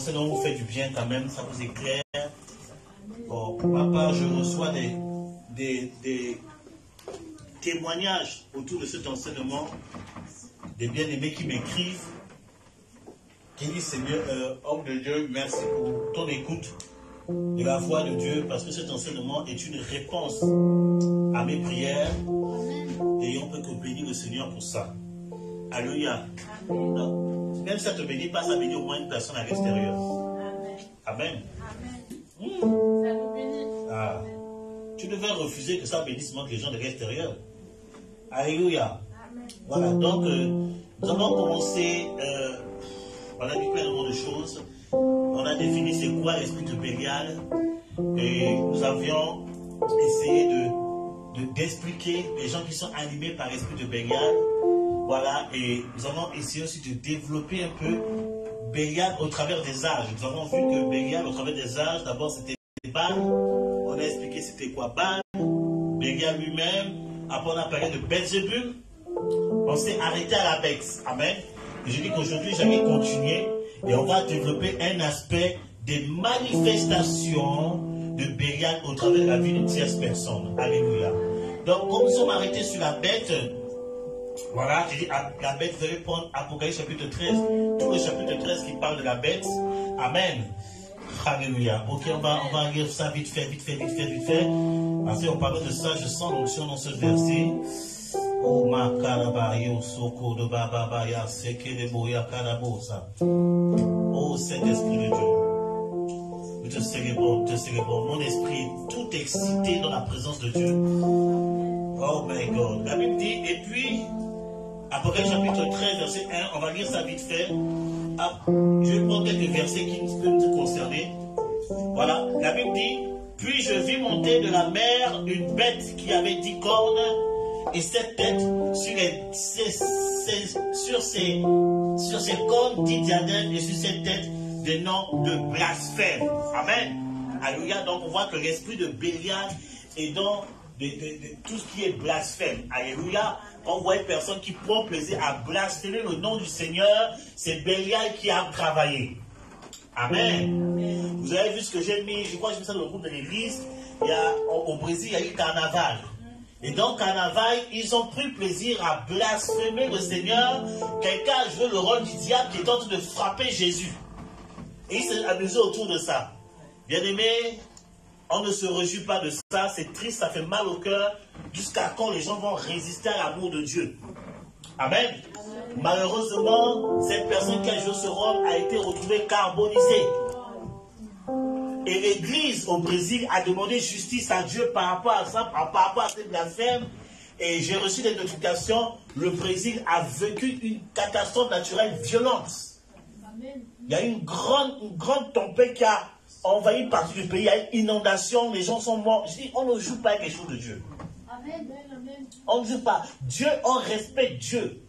L'enseignement vous fait du bien quand même, ça vous éclaire. Bon, pour ma part, je reçois des témoignages autour de cet enseignement, des bien-aimés qui m'écrivent, qui disent, Seigneur, homme de Dieu, merci pour ton écoute de la voix de Dieu, parce que cet enseignement est une réponse à mes prières, et on ne peut que bénir le Seigneur pour ça. Alléluia. Même si ça ne te bénit pas, ça bénit au moins une personne à l'extérieur. Amen. Ah. Tu devais refuser que ça bénisse les gens de l'extérieur. Alléluia. Voilà, donc nous avons commencé, on a dit plein de choses. On a défini c'est quoi l'esprit de Bélial. Et nous avions essayé d'expliquer les gens qui sont animés par l'esprit de Bélial. Voilà, et nous avons essayé aussi de développer un peu Bélial au travers des âges. Nous avons vu que Bélial au travers des âges, d'abord c'était Baal. On a expliqué c'était quoi Baal, Bélial lui-même. Après on a parlé de Belzébul. On s'est arrêté à la bête. Amen. Et je dis qu'aujourd'hui j'allais continuer et on va développer un aspect des manifestations de Bélial au travers de la vie de tierces personnes. Alléluia. Donc comme nous sommes arrêtés sur la bête, voilà, j'ai dit la bête, vous allez prendre Apocalypse chapitre 13, tout le chapitre 13 qui parle de la bête. Amen. Alléluia. Ok, on va lire ça vite fait. Parce qu'on parle de ça, je sens l'onction dans ce verset. Oh ma carabayo, soko de bababaya, sekeleboya carabosa. Oh Saint-Esprit de Dieu. Nous te célébrons, Mon esprit est tout excité dans la présence de Dieu. Oh my God. La Bible dit, et puis, Apocalypse chapitre 13, verset 1, on va lire ça vite fait. Je vais prendre quelques versets qui peuvent nous concerner. Voilà, la Bible dit, puis je vis monter de la mer une bête qui avait 10 cornes et 7 têtes, sur ses cornes 10 diadèmes et sur ses têtes des noms de blasphème. Amen. Alléluia. Donc on voit que l'esprit de Bélial est dans tout ce qui est blasphème. Alléluia. On voit une personne qui prend plaisir à blasphémer le nom du Seigneur. C'est Bélial qui a travaillé. Amen. Vous avez vu ce que j'ai mis, je crois que j'ai mis ça dans le groupe de l'église. Au Brésil, il y a eu carnaval. Et dans carnaval, ils ont pris plaisir à blasphémer le Seigneur. Quelqu'un a joué le rôle du diable qui est en train de frapper Jésus. Et il s'est amusé autour de ça. Bien aimé, on ne se réjouit pas de ça, c'est triste, ça fait mal au cœur, jusqu'à quand les gens vont résister à l'amour de Dieu. Amen. Malheureusement, cette personne qui a joué ce rôle a été retrouvée carbonisée. Et l'église au Brésil a demandé justice à Dieu par rapport à ça, par rapport à ces blasphèmes. Et j'ai reçu des notifications, le Brésil a vécu une catastrophe naturelle violente. Il y a une grande tempête qui a envahi une partie du pays, il y a une inondation, les gens sont morts. Je dis, on ne joue pas avec les choses de Dieu. Amen. On ne joue pas. Dieu, on respecte Dieu.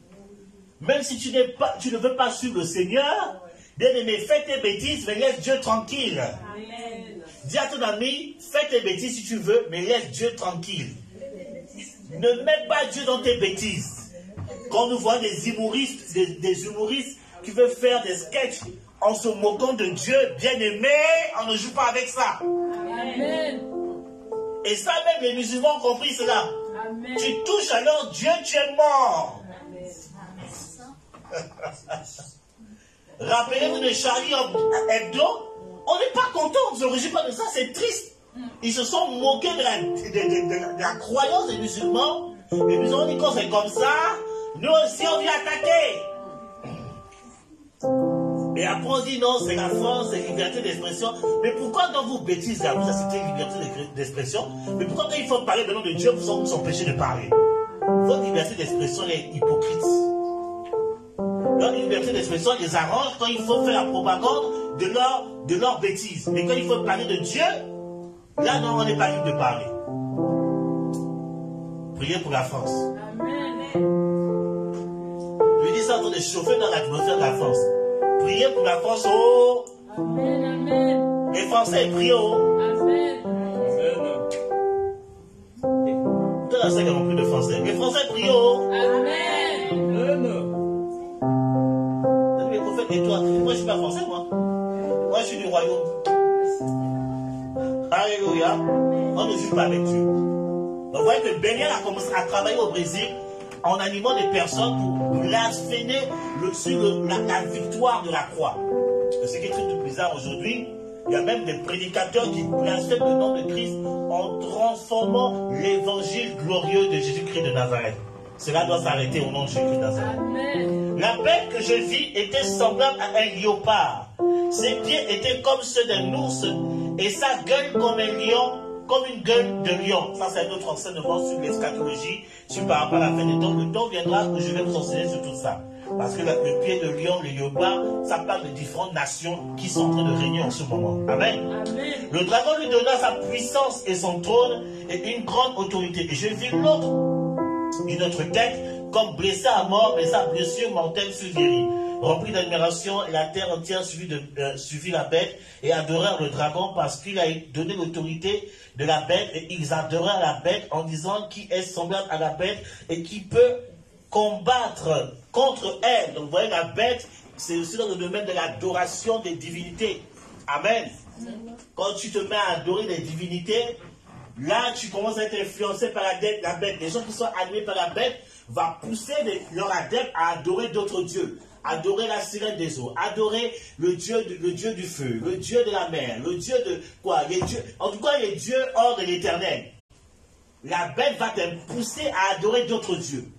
Même si tu ne veux pas suivre le Seigneur, bien aimé, fais tes bêtises, mais laisse Dieu tranquille. Amen. Dis à ton ami, fais tes bêtises si tu veux, mais laisse Dieu tranquille. Ne mets pas Dieu dans tes bêtises. Quand nous voyons des humoristes, des humoristes qui veulent faire des sketchs en se moquant de Dieu, bien aimé, on ne joue pas avec ça. Amen. Et ça, même les musulmans ont compris cela. Amen. Tu touches alors Dieu, tu es mort. Rappelez-vous de Charlie Hebdo, on n'est pas content, on ne se réjouit pas de ça, c'est triste. Ils se sont moqués de la croyance des musulmans. Les musulmans disent quand c'est comme ça, nous aussi on vient attaquer. Et après on dit non, c'est la France, c'est liberté d'expression. Mais pourquoi dans vos bêtises, là, vous acceptez liberté d'expression? Mais pourquoi quand il faut parler de nom de Dieu, vous vous empêchez de parler? Votre liberté d'expression est hypocrite. Leur liberté d'expression les arrange quand il faut faire la propagande de leur bêtise. Mais quand il faut parler de Dieu, là non, on n'est pas libre de parler. Priez pour la France. Amen. Lui dit ça en train de chauffer dans l'atmosphère de la France. Priez pour la France, oh. Amen, amen. Les Français, priez, oh. Amen. Tout là, c'est qu'il plus de Français. Les Français, priez, oh. Amen. Les prophètes, et toi, moi je suis pas français, moi. nature du royaume. Alléluia. On ne joue pas avec Dieu. Donc vous voyez que Bélial a commencé à travailler au Brésil en animant des personnes pour blasphémer la victoire de la croix. Ce qui est très bizarre aujourd'hui, il y a même des prédicateurs qui blasphèment le nom de Christ en transformant l'évangile glorieux de Jésus-Christ de Nazareth. Cela doit s'arrêter au nom de Jésus-Christ de Nazareth. Amen. La bête que je vis était semblable à un léopard. Ses pieds étaient comme ceux d'un ours et sa gueule comme un lion, comme une gueule de lion. Ça, c'est un autre enseignement sur l'eschatologie, sur par rapport à la fin des temps. Le temps viendra où je vais vous enseigner sur tout ça. Parce que le pied de lion, le léopard, ça parle de différentes nations qui sont en train de régner en ce moment. Amen. Amen. Le dragon lui donna sa puissance et son trône et une grande autorité. Et je vis l'autre, une autre tête, comme blessée à mort, mais sa blessure mortelle fut guérie. Rempli d'admiration, et la terre entière suivit la bête et adorèrent le dragon parce qu'il a donné l'autorité de la bête. Et ils adorèrent la bête en disant qui est semblable à la bête et qui peut combattre contre elle. Donc vous voyez, la bête, c'est aussi dans le domaine de l'adoration des divinités. Amen. Quand tu te mets à adorer les divinités, là tu commences à être influencé par la bête. Les gens qui sont animés par la bête vont pousser leurs adeptes à adorer d'autres dieux. Adorer la sirène des eaux, adorer le dieu du feu, le dieu de la mer, le dieu de quoi, les dieux, en tout cas les dieux hors de l'éternel. La bête va te pousser à adorer d'autres dieux.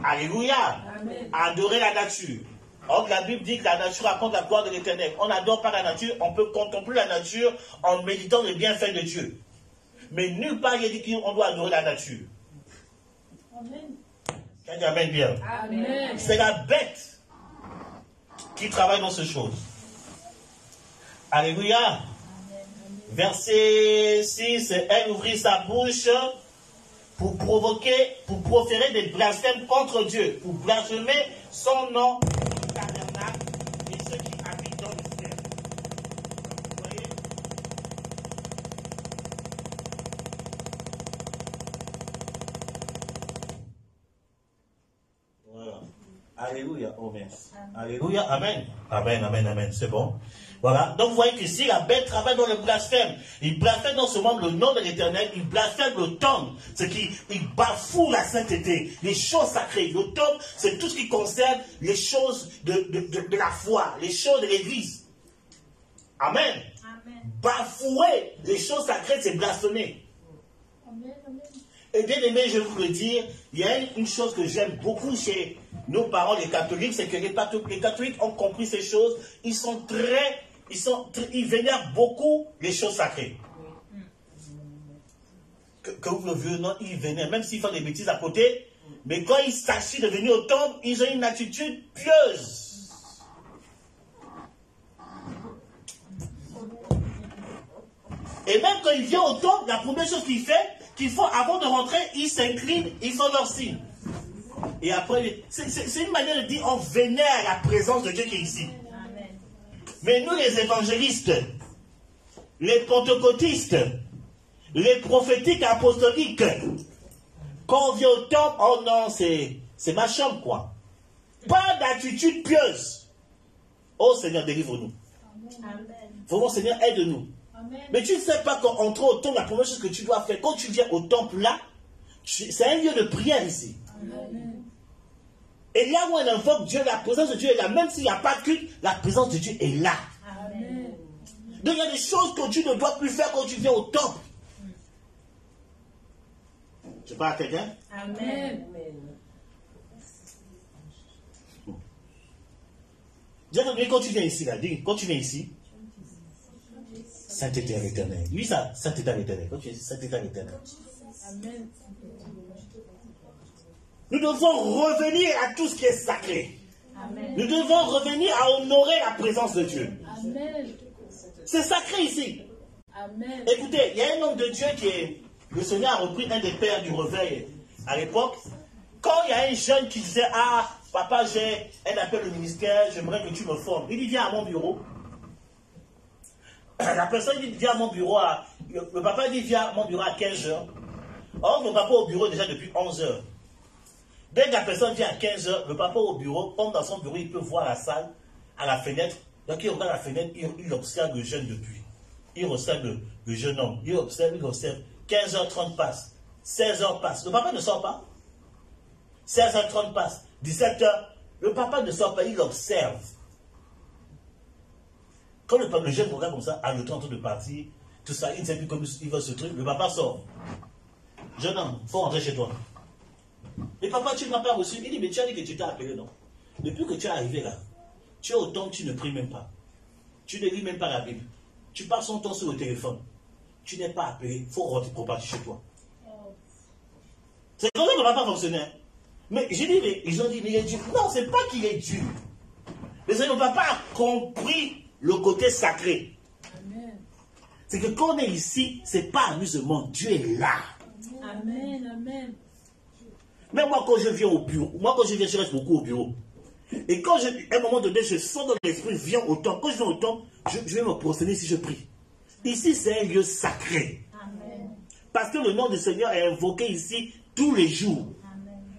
Alléluia. Amen. À adorer la nature. Or, la Bible dit que la nature raconte la gloire de l'éternel. On n'adore pas la nature, on peut contempler la nature en méditant les bienfaits de Dieu. Mais nulle part il est dit qu'on doit adorer la nature. Amen. Amen bien. Amen. C'est la bête qui travaille dans ces choses. Alléluia. Amen. Verset 6, elle ouvrit sa bouche pour proférer des blasphèmes contre Dieu, pour blasphémer son nom, le tabernacle et ceux qui habitent dans le ciel. Vous voyez? Voilà. Alléluia. Oh merci. Alléluia. Amen. Amen, amen, amen. C'est bon. Voilà. Donc vous voyez qu'ici, la bête travaille dans le blasphème. Il blasphème non seulement le nom de l'Éternel, il blasphème le temple. C'est qu'il bafoue la sainteté, les choses sacrées. Le temple, c'est tout ce qui concerne les choses de la foi, les choses de l'Église. Amen. Amen. Bafouer les choses sacrées, c'est blasphémer. Amen, amen. Et bien aimé, je vais vous le dire, il y a une chose que j'aime beaucoup chez nos parents, les catholiques, c'est que les catholiques ont compris ces choses. Ils vénèrent beaucoup les choses sacrées. Que vous le voyez, non, ils vénèrent, même s'ils font des bêtises à côté, mais quand ils s'achètent de venir au temple, ils ont une attitude pieuse. Et même quand il vient au temple, la première chose qu'ils font avant de rentrer, ils s'inclinent, ils font leur signe. Et après, c'est une manière de dire, on vénère la présence de Dieu qui est ici. Amen. Mais nous les évangélistes, les pentecôtistes, les prophétiques apostoliques, quand on vient au temple, oh non, c'est ma chambre quoi. Pas d'attitude pieuse. Oh Seigneur, délivre-nous. Vraiment Seigneur, aide-nous. Mais tu ne sais pas qu'entrer au temple, la première chose que tu dois faire, quand tu viens au temple là, c'est un lieu de prière ici. Amen. Et là où on invoque Dieu, la présence de Dieu est là. Même s'il n'y a pas de culte, la présence de Dieu est là. Amen. Donc il y a des choses que tu ne dois plus faire quand tu viens au temple. Tu parles à quelqu'un? Amen. Dis quand tu viens ici, là, dis, quand tu viens ici, sainteté à l'éternel. Lui, ça, sainteté à l'éternel. Quand tu dis sainteté à l'éternel. Amen. Nous devons revenir à tout ce qui est sacré. Amen. Nous devons revenir à honorer la présence de Dieu. C'est sacré ici. Amen. Écoutez, il y a un homme de Dieu qui est... Le Seigneur a repris un des pères du réveil à l'époque. Quand il y a un jeune qui disait, ah, papa, j'ai un appel au ministère, j'aimerais que tu me formes. Il dit, viens à mon bureau. La personne dit, viens à mon bureau. Le papa dit, viens à mon bureau à 15 h. Or, le papa au bureau déjà depuis 11 h. Dès que la personne vient à 15 h, le papa au bureau, comme dans son bureau, il peut voir la salle à la fenêtre. Donc il regarde la fenêtre, il observe le jeune depuis. Il observe le jeune homme. Il observe. 15h30 passe. 16h passe. Le papa ne sort pas. 16h30 passe. 17h. Le papa ne sort pas, il observe. Quand le jeune regarde comme ça, le temps de partir, tout ça, il ne sait plus comment il va se truc, le papa sort. Jeune homme, il faut rentrer chez toi. Et papa, tu ne m'as pas reçu. Il dit, mais tu as dit que tu t'es appelé, non? Depuis que tu es arrivé là, tu es au temps, tu ne pries même pas. Tu ne lis même pas la Bible. Tu passes ton temps sur le téléphone. Tu n'es pas appelé, il faut rentrer pour partir chez toi. C'est comme ça que le papa fonctionnait. Mais j'ai dit, mais ils ont dit, mais il est dur. Non, c'est pas qu'il est dur. Mais c'est que le papa a compris le côté sacré. C'est que quand on est ici, c'est pas amusement. Dieu est là. Amen, amen. Mais moi, quand je viens au bureau, je reste beaucoup au bureau. Et quand à un moment donné, je sens dans l'esprit, viens au temple. Quand je viens au temple, je vais me prosterner si je prie. Ici, c'est un lieu sacré. Amen. Parce que le nom du Seigneur est invoqué ici tous les jours.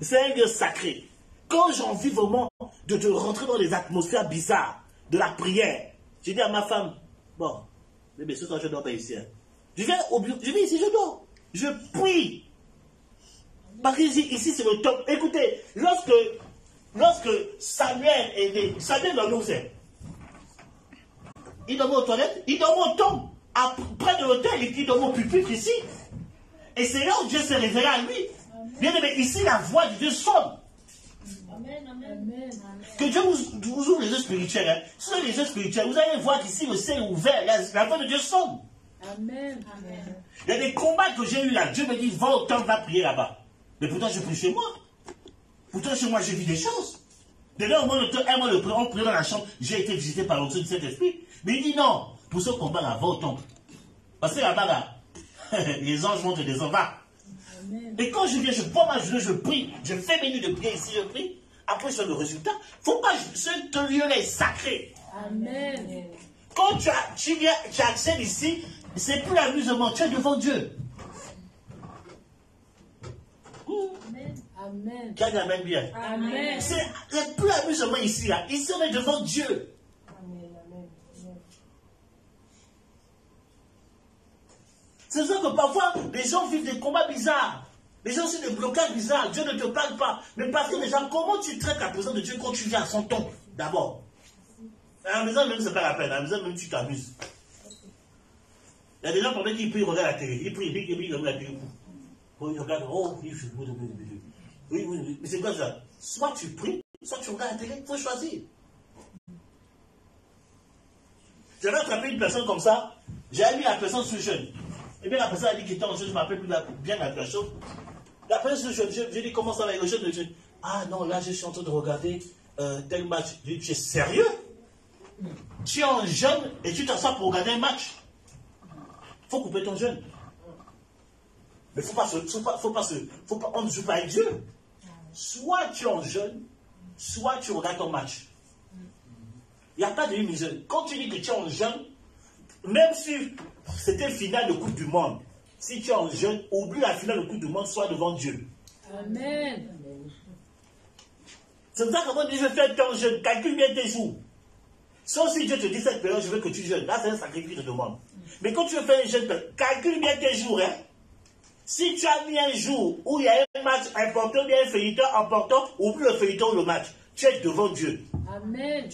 C'est un lieu sacré. Quand j'ai envie vraiment de rentrer dans les atmosphères bizarres de la prière, je dis à ma femme, bon, mais ce soir je ne dors pas ici. Hein. Je viens au bureau, je viens ici, je dors. Je prie. Parce que ici c'est le top. Écoutez, lorsque Samuel est né, Samuel dans l'autel, il dormait aux toilettes, il dormait au temple. Près de l'autel, il dormait au pupitre ici. Et c'est là où Dieu s'est révélé à lui. Bien aimé, ici la voix de Dieu sonne. Amen, amen. Que Dieu vous ouvre les yeux spirituels. Hein. Si vous avez les yeux spirituels, vous allez voir qu'ici le ciel est ouvert. La voix de Dieu sonne. Amen, amen. Il y a des combats que j'ai eu là. Dieu me dit, va au temple, va prier là-bas. Mais pourtant, je prie chez moi. Pourtant, chez moi, j'ai vu des choses. Déjà, au moins, on prie dans la chambre. J'ai été visité par l'onction du Saint-Esprit. Mais il dit non. Pour ce combat-là, va au temple. Parce que là-bas, là, les anges montrent des hommes. Et quand je viens, je prends ma journée, je prie. Je fais mes nuits de prière ici, je prie. Après, je fais le résultat. Faut pas, ce lieu-là est sacré. Amen. Quand tu viens, tu accèdes ici, c'est plus l'amusement, tu es devant Dieu. Amen. Amen. Qui amène bien. Amen. C'est plus l'amusement ici, là. Ici, on est devant Dieu. Amen. Amen. C'est ça que parfois, les gens vivent des combats bizarres. Les gens ont des blocages bizarres. Dieu ne te parle pas. Mais parce que les gens, comment tu traites la présence de Dieu quand tu viens à son temple, d'abord? À la maison, même, c'est pas la peine. À la maison, même, tu t'amuses. Il y a des gens, pendant qu'ils prient, ils regardent la télé. Ils prient, ils regardent la télé. Ils regardent, oh, oui. Mais c'est quoi ça? Soit tu pries, soit tu regardes la télé. Il faut choisir. J'avais attrapé une personne comme ça. J'avais mis la personne sous jeûne. Et bien la personne a dit qu'il était en jeûne. Je ne m'appelle plus bien la personne. La personne sous jeûne. J'ai dit comment ça va avec le jeûne, le jeûne. Ah non, là je suis en train de regarder tel match. Je dis, tu es sérieux? Tu es en jeûne et tu t'assois pour regarder un match. Il faut couper ton jeûne. Mais on ne joue pas avec Dieu. Soit tu es en jeûne, soit tu regardes ton match. Il n'y a pas de demi-jeûne. Quand tu dis que tu es en jeûne, même si c'était finale de Coupe du Monde, si tu es en jeûne, oublie la finale de Coupe du Monde, sois devant Dieu. Amen. C'est pour ça que moi, je fais ton jeûne, calcule bien tes jours. Sauf si Dieu te dit cette période, je veux que tu jeûnes. Là, c'est un sacrifice qui te demande. Mais quand tu veux faire un jeûne, calcule bien tes jours. Hein. Si tu as mis un jour où il y a un match important, il y a un feuilleton important, oublie le feuilleton ou le match. Tu es devant Dieu. Amen.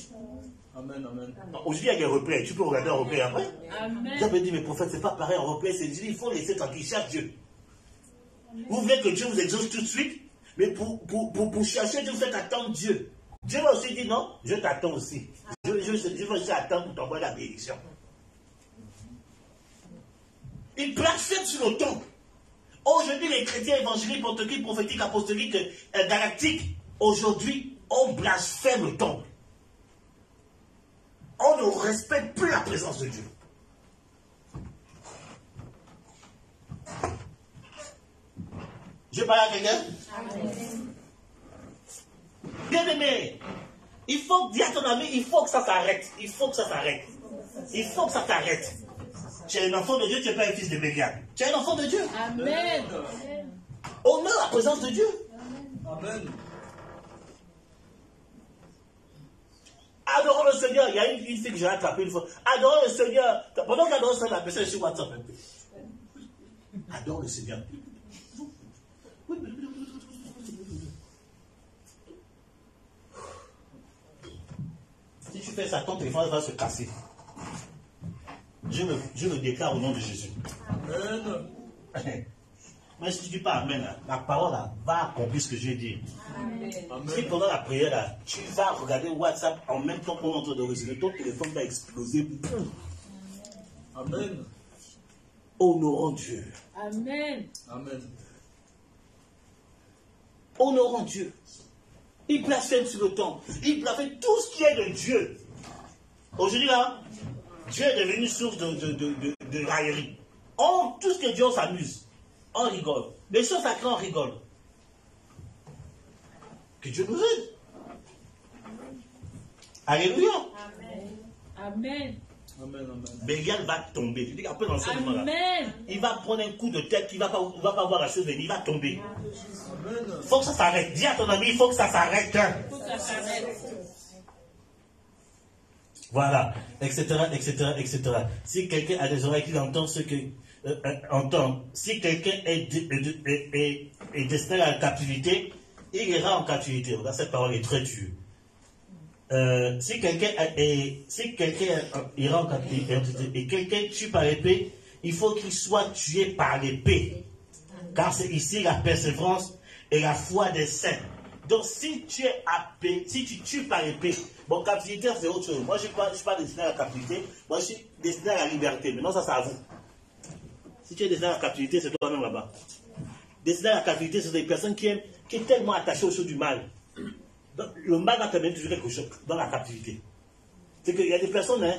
Amen, amen. Aujourd'hui, il y a des replays. Tu peux regarder un replay après. Amen. J'avais dit, mais prophète, c'est pas pareil en replay. Il faut laisser tranquille, cherche Dieu. Vous voulez que Dieu vous exauce tout de suite, mais pour chercher Dieu, vous faites attendre Dieu. Dieu va aussi dire non, je t'attends aussi. Je vais aussi attendre pour t'envoyer la bénédiction. Il blasphème sur le temple. Aujourd'hui, les chrétiens évangéliques, portugais, prophétiques, apostoliques, galactiques, aujourd'hui, on blasphème le temple. On ne respecte plus la présence de Dieu. Je parle à quelqu'un? Bien aimé, il faut dire à ton ami, il faut que ça s'arrête. Il faut que ça s'arrête. Il faut que ça t'arrête. Tu es un enfant de Dieu, tu n'es pas un fils de Bélial. Tu es un enfant de Dieu. Amen. Honore la présence de Dieu. Amen. Adorons le Seigneur. Il y a une fille que j'ai attrapée une fois. Adorons le Seigneur. Pendant qu'elle adore le Seigneur, la personne est sur WhatsApp. Adore le Seigneur. Si tu fais ça, ton téléphone va se casser. Je me déclare au nom de Jésus. Amen. Mais si tu dis pas Amen, là, la parole là, va accomplir ce que je vais dire. Amen. Si pendant la prière, là, tu vas regarder WhatsApp en même temps qu'on est en train de résoudre, ton téléphone va exploser. Amen. Honorons Dieu. Amen. Amen. Honorons Dieu. Il blasphème sur le temps. Il blasphème tout ce qui est de Dieu. Aujourd'hui, là, Dieu est devenu source de raillerie. Tout ce que Dieu s'amuse, on rigole. Les choses sacrées, on rigole. Que Dieu nous aide. Alléluia. Amen. Amen. Bélial va tomber. Tu dis après dans ce moment-là. Amen. Il va prendre un coup de tête, il ne va pas voir la chose venir, il va tomber. Amen. Il faut que ça s'arrête. Dis à ton ami, il faut que ça s'arrête. Il faut que ça s'arrête. Voilà, etc., etc., etc. Si quelqu'un a des oreilles qui entend ce que entend, si quelqu'un est destiné à la captivité, il ira en captivité. Regarde, cette parole est très dure. Si quelqu'un ira en captivité et quelqu'un tue par l'épée, il faut qu'il soit tué par l'épée. Car c'est ici la persévérance et la foi des saints. Donc si tu es happé, si tu tues par épée, bon, captivité c'est autre chose. Moi je ne suis pas destiné à la captivité, moi je suis destiné à la liberté. Maintenant ça c'est à vous. Si tu es destiné à la captivité, c'est toi-même là-bas. Destiné à la captivité, c'est des personnes qui est tellement attachées aux choses du mal. Donc, le mal va te donner toujours quelque chose dans la captivité. C'est qu'il y a des personnes, hein,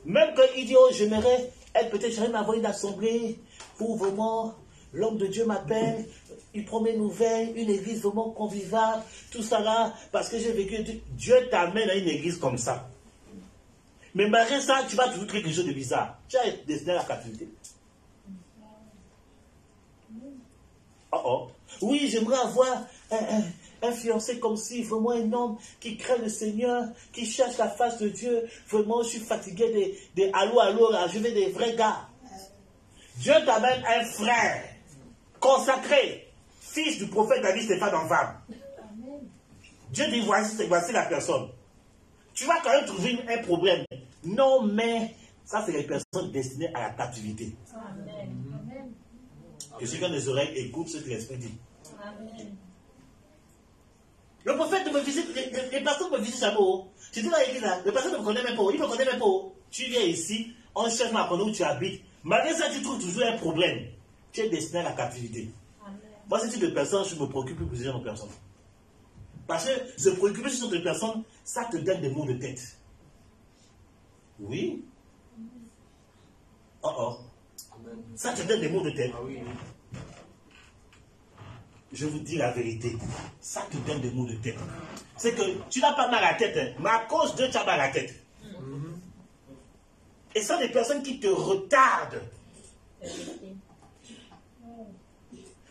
même quand ils disent, oh j'aimerais, j'aimerais m'avoir une assemblée pour vraiment, l'homme de Dieu m'appelle, il prend mes nouvelles, une église vraiment conviviale, tout ça là, parce que j'ai vécu, Dieu t'amène à une église comme ça. Mais malgré ça, tu vas toujours créer quelque chose de bizarre. Tu vas être destiné à la captivité. Oui, j'aimerais avoir un fiancé comme si, vraiment un homme qui craint le Seigneur, qui cherche la face de Dieu. Vraiment, je suis fatigué des allô, là, je veux des vrais gars. Dieu t'amène un frère consacré, fils du prophète David, Stéphane en femme. Dieu dit, voici la personne. Tu vas quand même trouver un problème. Non, mais ça, c'est les personnes destinées à la captivité. Amen. Que ceux qui ont des oreilles écoutent ce que l'Esprit dit. Amen. Le prophète me visite, les personnes me visitent jamais. Tu dis dans l'église, les personnes ne me connaissent même pas. Ils ne me connaissent même pas. Tu viens ici, on cherche à connaître où tu habites. Malgré ça, tu trouves toujours un problème. Tu es destiné à la captivité. Amen. Moi, ce type de personnes, je me préoccupe plus de ce genre de personnes. Parce que se préoccuper de ce genre de personnes, ça te donne des maux de tête. Oui. Ça te donne des maux de tête. Ah oui. Je vous dis la vérité. Ça te donne des maux de tête. C'est que tu n'as pas mal à la tête, hein, mais à cause de tu as mal à la tête. Et ce sont des personnes qui te retardent.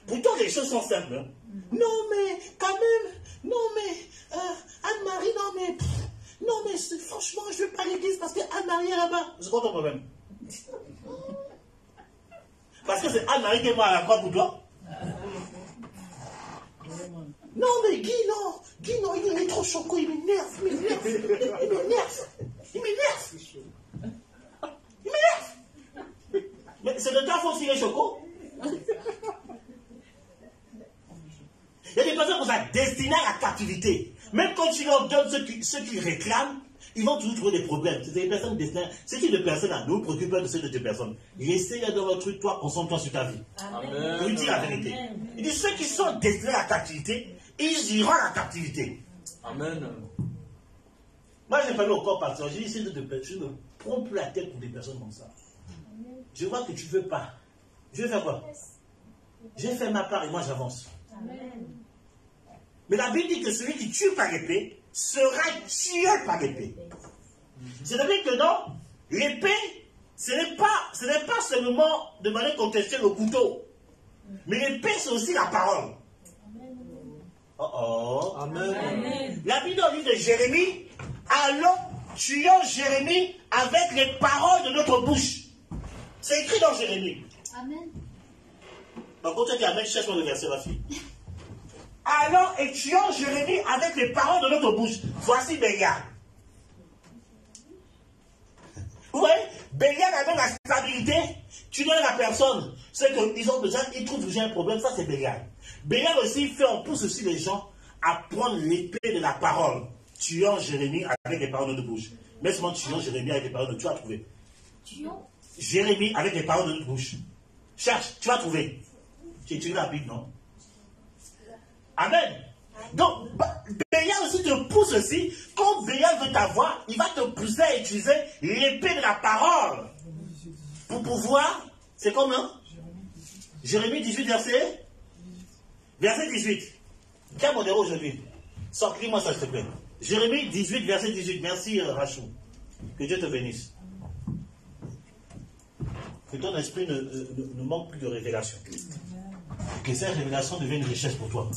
Pourtant, les choses sont simples. Hein. Non, mais quand même, non, mais Anne-Marie, non, mais franchement, je ne veux pas à l'église parce que Anne-Marie est là-bas. C'est quoi ton problème? Parce que c'est Anne-Marie qui est morte à la croix pour toi. Non, mais Guy, non, il est trop choquant, il m'énerve. Mais c'est de ta faute s'il est choquant. Il y a des personnes qui sont destinées à la captivité. Même quand tu leur donnes ce qu'ils réclament, ils vont toujours trouver des problèmes. C'est des personnes destinées. Ce type de personnes-là, ne vous préoccupez pas de ce type de personnes. Laissez dans votre truc, toi, concentre-toi sur ta vie. Amen. Je vous dis la vérité. Il dit ceux qui sont destinés à la captivité, ils iront à la captivité. Amen. Moi, j'ai parlé au corps pasteur. J'ai dit, je ne prends plus la tête pour des personnes comme ça. Je vois que tu ne veux pas. Je vais faire quoi? Je vais faire ma part et moi j'avance. Mais la Bible dit que celui qui tue par épée sera tué par épée. C'est-à-dire que non, l'épée, ce n'est pas seulement de manière contextuelle le couteau. Mais l'épée, c'est aussi la parole. Amen. La Bible dans le livre de Jérémie, allons tuons Jérémie avec les paroles de notre bouche. C'est écrit dans Jérémie. Amen. Donc quand tu dis Amen, cherche-moi le verset, ma fille. Alors, et tuons Jérémie avec les paroles de notre bouche. Voici Bélial. Vous voyez, Bélial avec la stabilité, tu donnes à la personne ce qu'ils ont besoin, ils trouvent déjà un problème, ça c'est Bélial. Bélial aussi fait, on pousse aussi les gens à prendre l'épée de la parole. Tuons Jérémie avec les paroles de notre bouche. Mais seulement tuons Jérémie avec les paroles de notre bouche. Tu vas trouver. Tuons Jérémie avec les paroles de notre bouche. Cherche, tu vas trouver. Tu étudies la Bible, non? Amen. Donc, Bélial aussi te pousse aussi. Quand Bélial veut t'avoir, il va te pousser à utiliser l'épée de la parole. Pour pouvoir, c'est combien? Jérémie 18, verset 18. Qui a modéré aujourd'hui? Sors-moi ça, s'il te plaît. Jérémie 18, verset 18. Merci, Rachou. Que Dieu te bénisse. Que ton esprit ne manque plus de révélation. Que cette révélation devienne une richesse pour toi.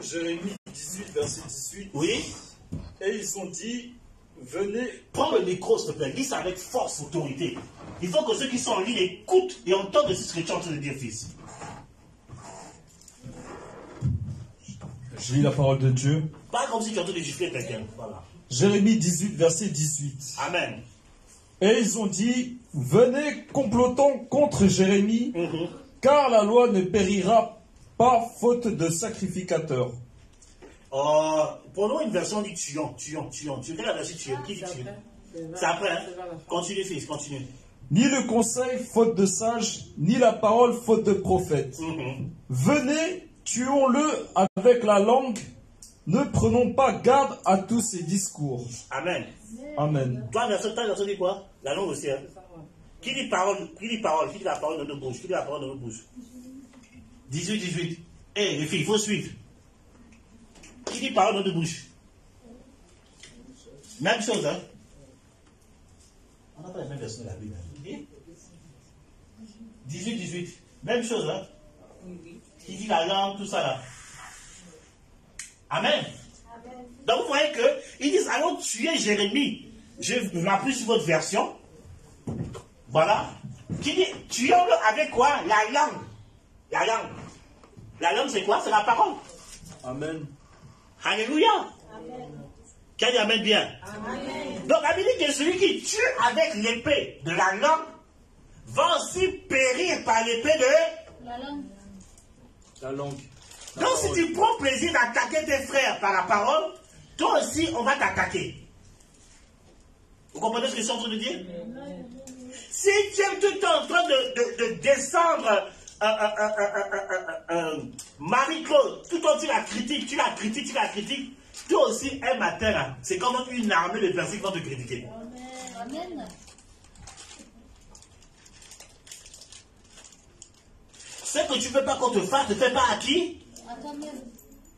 Jérémie 18, verset 18. Oui. Et ils ont dit, venez. Prends le micro, s'il te plaît. Dis ça avec force, autorité. Il faut que ceux qui sont en ligne écoutent et entendent ce que tu es en train de dire, fils. Je lis la parole de Dieu. Pas comme si tu es en train de gifler quelqu'un. Voilà. Jérémie 18, verset 18. Amen. Et ils ont dit, venez, complotons contre Jérémie, car la loi ne périra pas faute de sacrificateurs. Prenons une version dit tuons. Tu connais la version tuons? Qui dit tuons? C'est après, hein? Continue, fils, continue. Ni le conseil faute de sage, ni la parole faute de prophète. Venez, tuons-le avec la langue, ne prenons pas garde à tous ces discours. Amen. Amen. Toi, ta version dit quoi? La langue aussi, hein? Qui dit parole? Qui dit la parole de notre bouche? Qui dit la parole de notre bouche? 18. Eh, les filles, il faut suivre. Qui dit parole de notre bouche? Même chose, hein? On n'a pas la même version de la Bible. 18. Même chose, hein? Qui dit la langue, tout ça là. Amen. Donc vous voyez qu'ils disent allons tuer Jérémie. Je m'appuie sur votre version. Voilà. Qui dit tuons-le avec quoi? La langue. La langue. La langue c'est quoi? C'est la parole. Amen. Alléluia. Qui a dit amen bien? Amen. Donc la Bible dit que celui qui tue avec l'épée de la langue va aussi périr par l'épée de la langue. La langue. Donc si tu prends plaisir d'attaquer tes frères par la parole, toi aussi on va t'attaquer. Vous comprenez ce que je suis en train de dire? Si tu es tout le temps en train de descendre Marie-Claude, tout le temps tu la critiques, toi aussi un matin là, c'est comme une armée de personnes qui vont te critiquer. Amen. Ce que tu ne veux pas qu'on te fasse, ne fais pas à qui? À toi-même.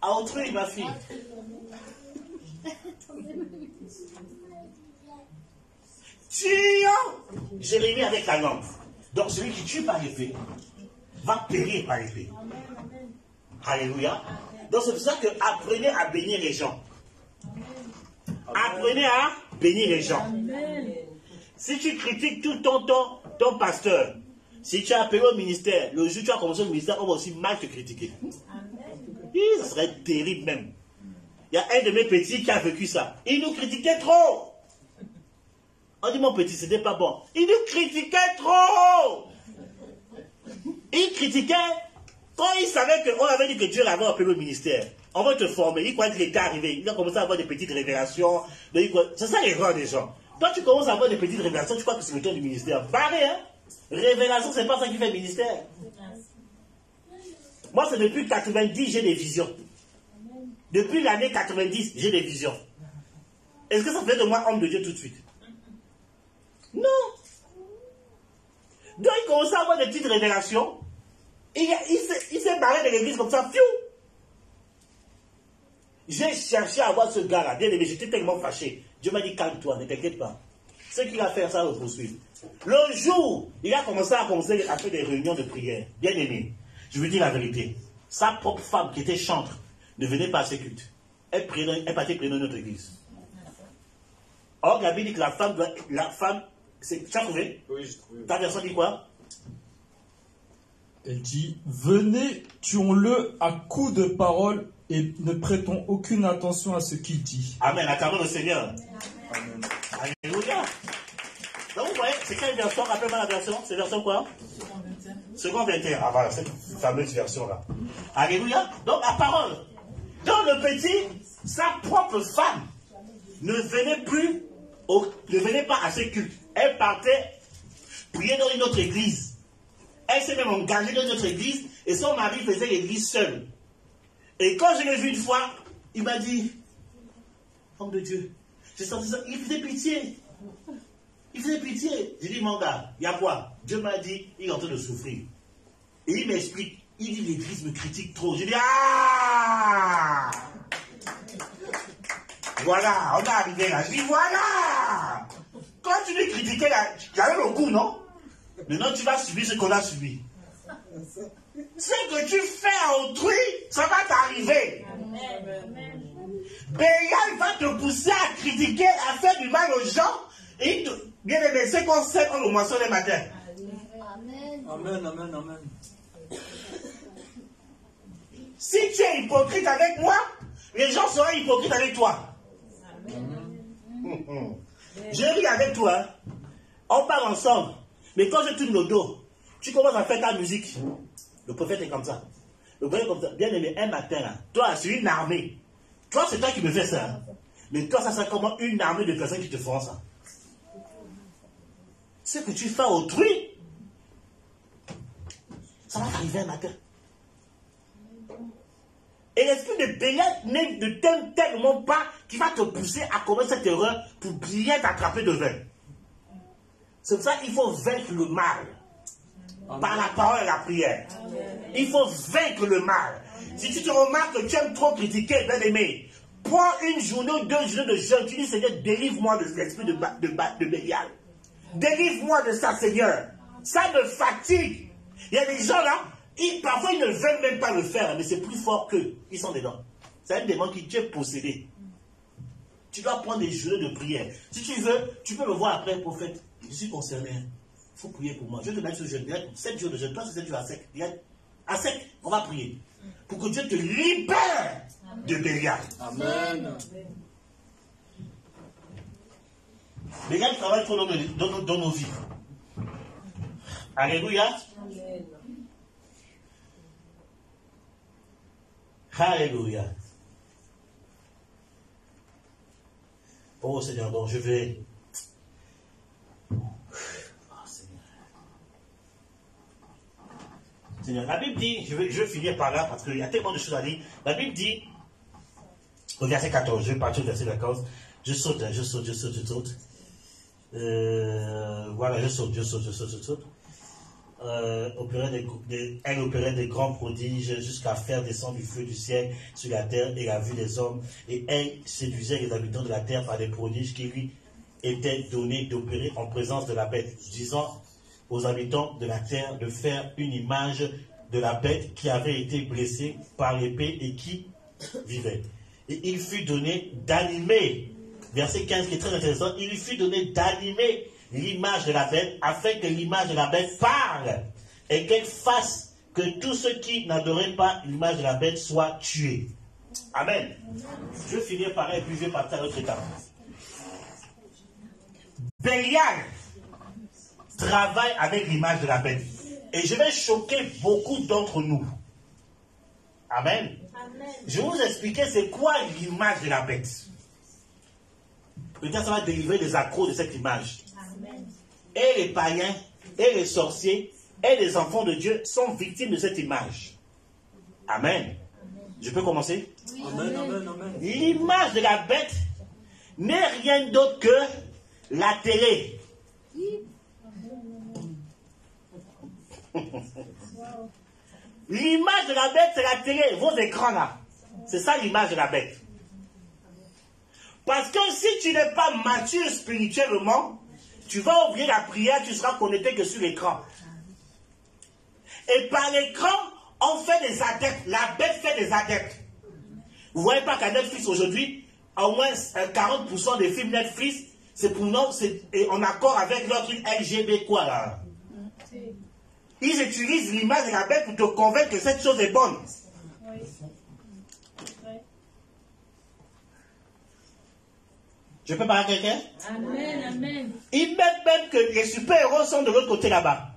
À autrui, ma fille. Tuons Jérémie avec la langue. Donc celui qui tue par épée va périr par épée. Alléluia. Donc c'est pour ça que apprenez à bénir les gens. Apprenez à bénir les gens. Si tu critiques tout le temps ton pasteur, si tu as appelé au ministère, le jour où tu as commencé au ministère, on va aussi mal te critiquer. Ça serait terrible même. Il y a un de mes petits qui a vécu ça. Il nous critiquait trop. On dit mon petit, c'était pas bon. Il nous critiquait trop. Il critiquait quand il savait qu'on avait dit que Dieu l'avait appelé au ministère. On va te former. Il croyait qu'il était arrivé. Il a commencé à avoir des petites révélations. C'est ça l'erreur des gens. Toi, tu commences à avoir des petites révélations, tu crois que c'est le temps du ministère. Barré, hein? Révélation, c'est pas ça qui fait le ministère. Moi, c'est depuis 90, j'ai des visions. Depuis l'année 90, j'ai des visions. Est-ce que ça fait de moi homme de Dieu tout de suite? Non. Donc, il commence à avoir des petites révélations. Il s'est barré de l'église comme ça. Fiou. J'ai cherché à voir ce gars-là. Bien aimé, j'étais tellement fâché. Dieu m'a dit, calme-toi, ne t'inquiète pas. Ce qu'il va faire, ça va le poursuivre. Le jour, il a commencé à faire des réunions de prière. Bien aimé, je vous dis la vérité. Sa propre femme, qui était chantre, ne venait pas à ses cultes. Elle partait prendre notre église. Or, la Bible dit que la femme doit... La femme... Tu as trouvé? Oui, j'ai trouvé. Ta version dit quoi? Elle dit, venez, tuons-le à coups de parole et ne prêtons aucune attention à ce qu'il dit. Amen, acclamons le Seigneur. Amen. Alléluia. Donc vous voyez, c'est quelle version? Rappelez-moi la version. C'est version quoi? Second 21. Ah voilà, cette fameuse version-là. Alléluia. Donc la parole. Donc le petit, sa propre femme, ne venait pas à ce culte. Elle partait prier dans une autre église. Elle s'est même engagée dans notre église et son mari faisait l'église seul. Et quand je l'ai vu une fois, il m'a dit, homme de Dieu, j'ai senti ça, il faisait pitié. Il faisait pitié. J'ai dit, mon gars, il y a quoi? Dieu m'a dit, il est en train de souffrir. Et il m'explique, il dit, l'église me critique trop. J'ai dit, ah! Voilà, on est arrivé là. Je dis, voilà! Quand tu lui critiquais, j'avais le coup, non? Maintenant, tu vas subir ce qu'on a subi. Ce que tu fais à autrui, ça va t'arriver. Bélial va te pousser à critiquer, à faire du mal aux gens. Et bien aimé, c'est qu'on sait qu'on le moissonne le matin. Amen. Amen, amen, amen. Si tu es hypocrite avec moi, les gens seront hypocrites avec toi. Je ris avec toi. On parle ensemble. Mais quand je tourne le dos, tu commences à faire ta musique. Le prophète est comme ça. Le prophète est comme ça. Bien aimé, un matin, là, toi, c'est une armée. Toi, c'est toi qui me fais ça. Hein. Mais toi, ça sera comment une armée de personnes qui te font ça. Ce que tu fais à autrui, ça va t'arriver un matin. Et l'esprit de Bélial n'est de tellement pas qui va te pousser à commettre cette erreur pour bien t'attraper devant. C'est pour ça qu'il faut vaincre le mal. Par la parole et la prière. Il faut vaincre le mal. Si tu te remarques que tu aimes trop critiquer, bien aimé, prends une journée ou 2 journées de jeûne. Tu dis, Seigneur, délivre-moi de l'esprit de Bélial. Délivre-moi de ça, Seigneur. Ça me fatigue. Il y a des gens là, parfois ils ne veulent même pas le faire, mais c'est plus fort qu'eux. Ils sont dedans. C'est un démon qui tu es possédé. Tu dois prendre des journées de prière. Si tu veux, tu peux me voir après, prophète. Je suis concerné. Il faut prier pour moi. Je vais te mettre ce jeûne. 7 jours de jeûne. Toi, c'est 7 jours à sec. À sec, on va prier. Pour que Dieu te libère de Bélial. Amen. Bélial travaille trop dans nos vies. Alléluia. Alléluia. Oh Seigneur, donc je vais... Seigneur, la Bible dit, je vais finir par là parce qu'il y a tellement de choses à dire. La Bible dit, au verset 14, je vais partir au verset 14, je saute. Voilà, je saute. Elle opérait des grands prodiges jusqu'à faire descendre du feu du ciel sur la terre et la vue des hommes. Et elle séduisait les habitants de la terre par des prodiges qui lui étaient donnés d'opérer en présence de la bête, disant aux habitants de la terre de faire une image de la bête qui avait été blessée par l'épée et qui vivait. Et il fut donné d'animer, verset 15 qui est très intéressant, il lui fut donné d'animer l'image de la bête afin que l'image de la bête parle et qu'elle fasse que tous ceux qui n'adoraient pas l'image de la bête soient tués. Amen. Je vais finir par là et puis je vais partir à l'autre étape. Bélial travaille avec l'image de la bête. Et je vais choquer beaucoup d'entre nous. Amen. Amen. Je vais vous expliquer c'est quoi l'image de la bête. Peut-être ça va délivrer les accros de cette image. Amen. Et les païens, et les sorciers, et les enfants de Dieu sont victimes de cette image. Amen. Amen. Je peux commencer? Oui. Amen, amen, amen. L'image de la bête n'est rien d'autre que la télé. L'image de la bête, c'est la télé, vos écrans là. C'est ça l'image de la bête. Parce que si tu n'es pas mature spirituellement, tu vas oublier la prière, tu seras connecté que sur l'écran. Et par l'écran, on fait des adeptes. La bête fait des adeptes. Vous ne voyez pas qu'à Netflix aujourd'hui, au moins 40% des films Netflix c'est pour nous, c'est en accord avec leur truc LGB quoi là. Ils utilisent l'image de la bête pour te convaincre que cette chose est bonne. Oui. Je peux parler à quelqu'un? Amen, amen. Ils mettent même que les super-héros sont de l'autre côté là-bas.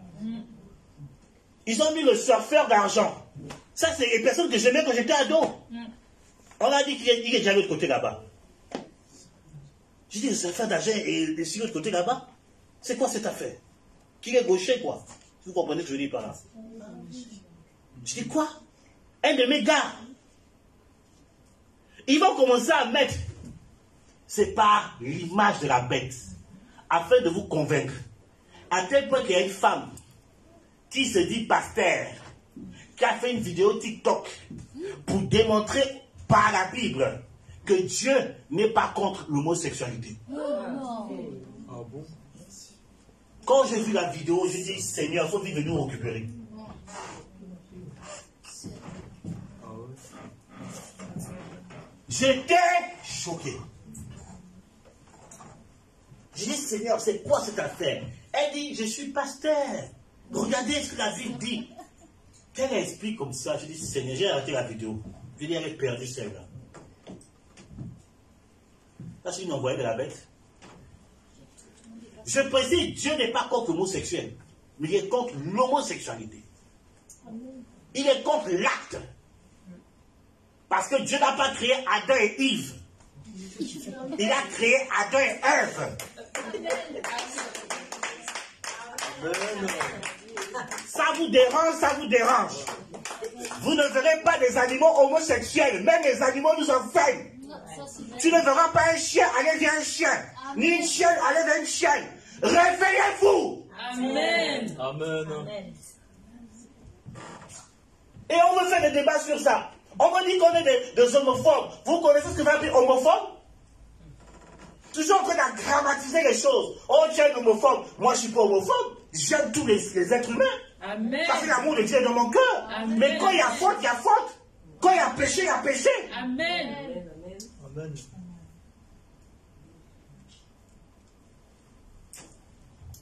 Ils ont mis le surfeur d'argent. Ça, c'est les personnes que j'aimais quand j'étais ado. On a dit qu'il est déjà de l'autre côté là-bas. J'ai dit, le surfeur d'argent est sur l'autre côté là-bas. C'est quoi cette affaire? Qu'il est gaucher, quoi. Vous comprenez ce que je dis par là? Je dis quoi? Un de mes gars. Ils vont commencer à mettre. C'est pas l'image de la bête. Afin de vous convaincre. À tel point qu'il y a une femme qui se dit pasteur, qui a fait une vidéo TikTok pour démontrer par la Bible que Dieu n'est pas contre l'homosexualité. Non. Ah bon? Quand j'ai vu la vidéo, j'ai dit, Seigneur, il faut venir nous récupérer. Ah ouais? J'étais choqué. J'ai dit, Seigneur, c'est quoi cette affaire? Elle dit, je suis pasteur. Regardez ce que la Bible dit. Qu'elle explique comme ça, je dis, Seigneur, j'ai arrêté la vidéo. Je dis, elle est perdue celle-là. Ça, c'est une envoyée de la bête. Je précise, Dieu n'est pas contre l'homosexuel, mais il est contre l'homosexualité. Il est contre l'acte. Parce que Dieu n'a pas créé Adam et Yves. Il a créé Adam et Ève. Ça vous dérange, ça vous dérange. Vous ne verrez pas des animaux homosexuels. Même les animaux nous offendent. Tu ne verras pas un chien aller vers un chien. Ni une chienne aller vers une chienne. Réveillez-vous. Amen. Amen. Et on veut faire des débats sur ça. On me dit qu'on est des homophobes. Vous connaissez ce que veut dire homophobe? Toujours en train de grammatiser les choses. Oh, tu es un homophobe. Moi, je ne suis pas homophobe. J'aime tous les êtres humains. Amen. Parce que l'amour de Dieu est dans mon cœur. Amen. Mais quand il y a faute, il y a faute. Quand il y a péché, il y a péché. Amen. Amen.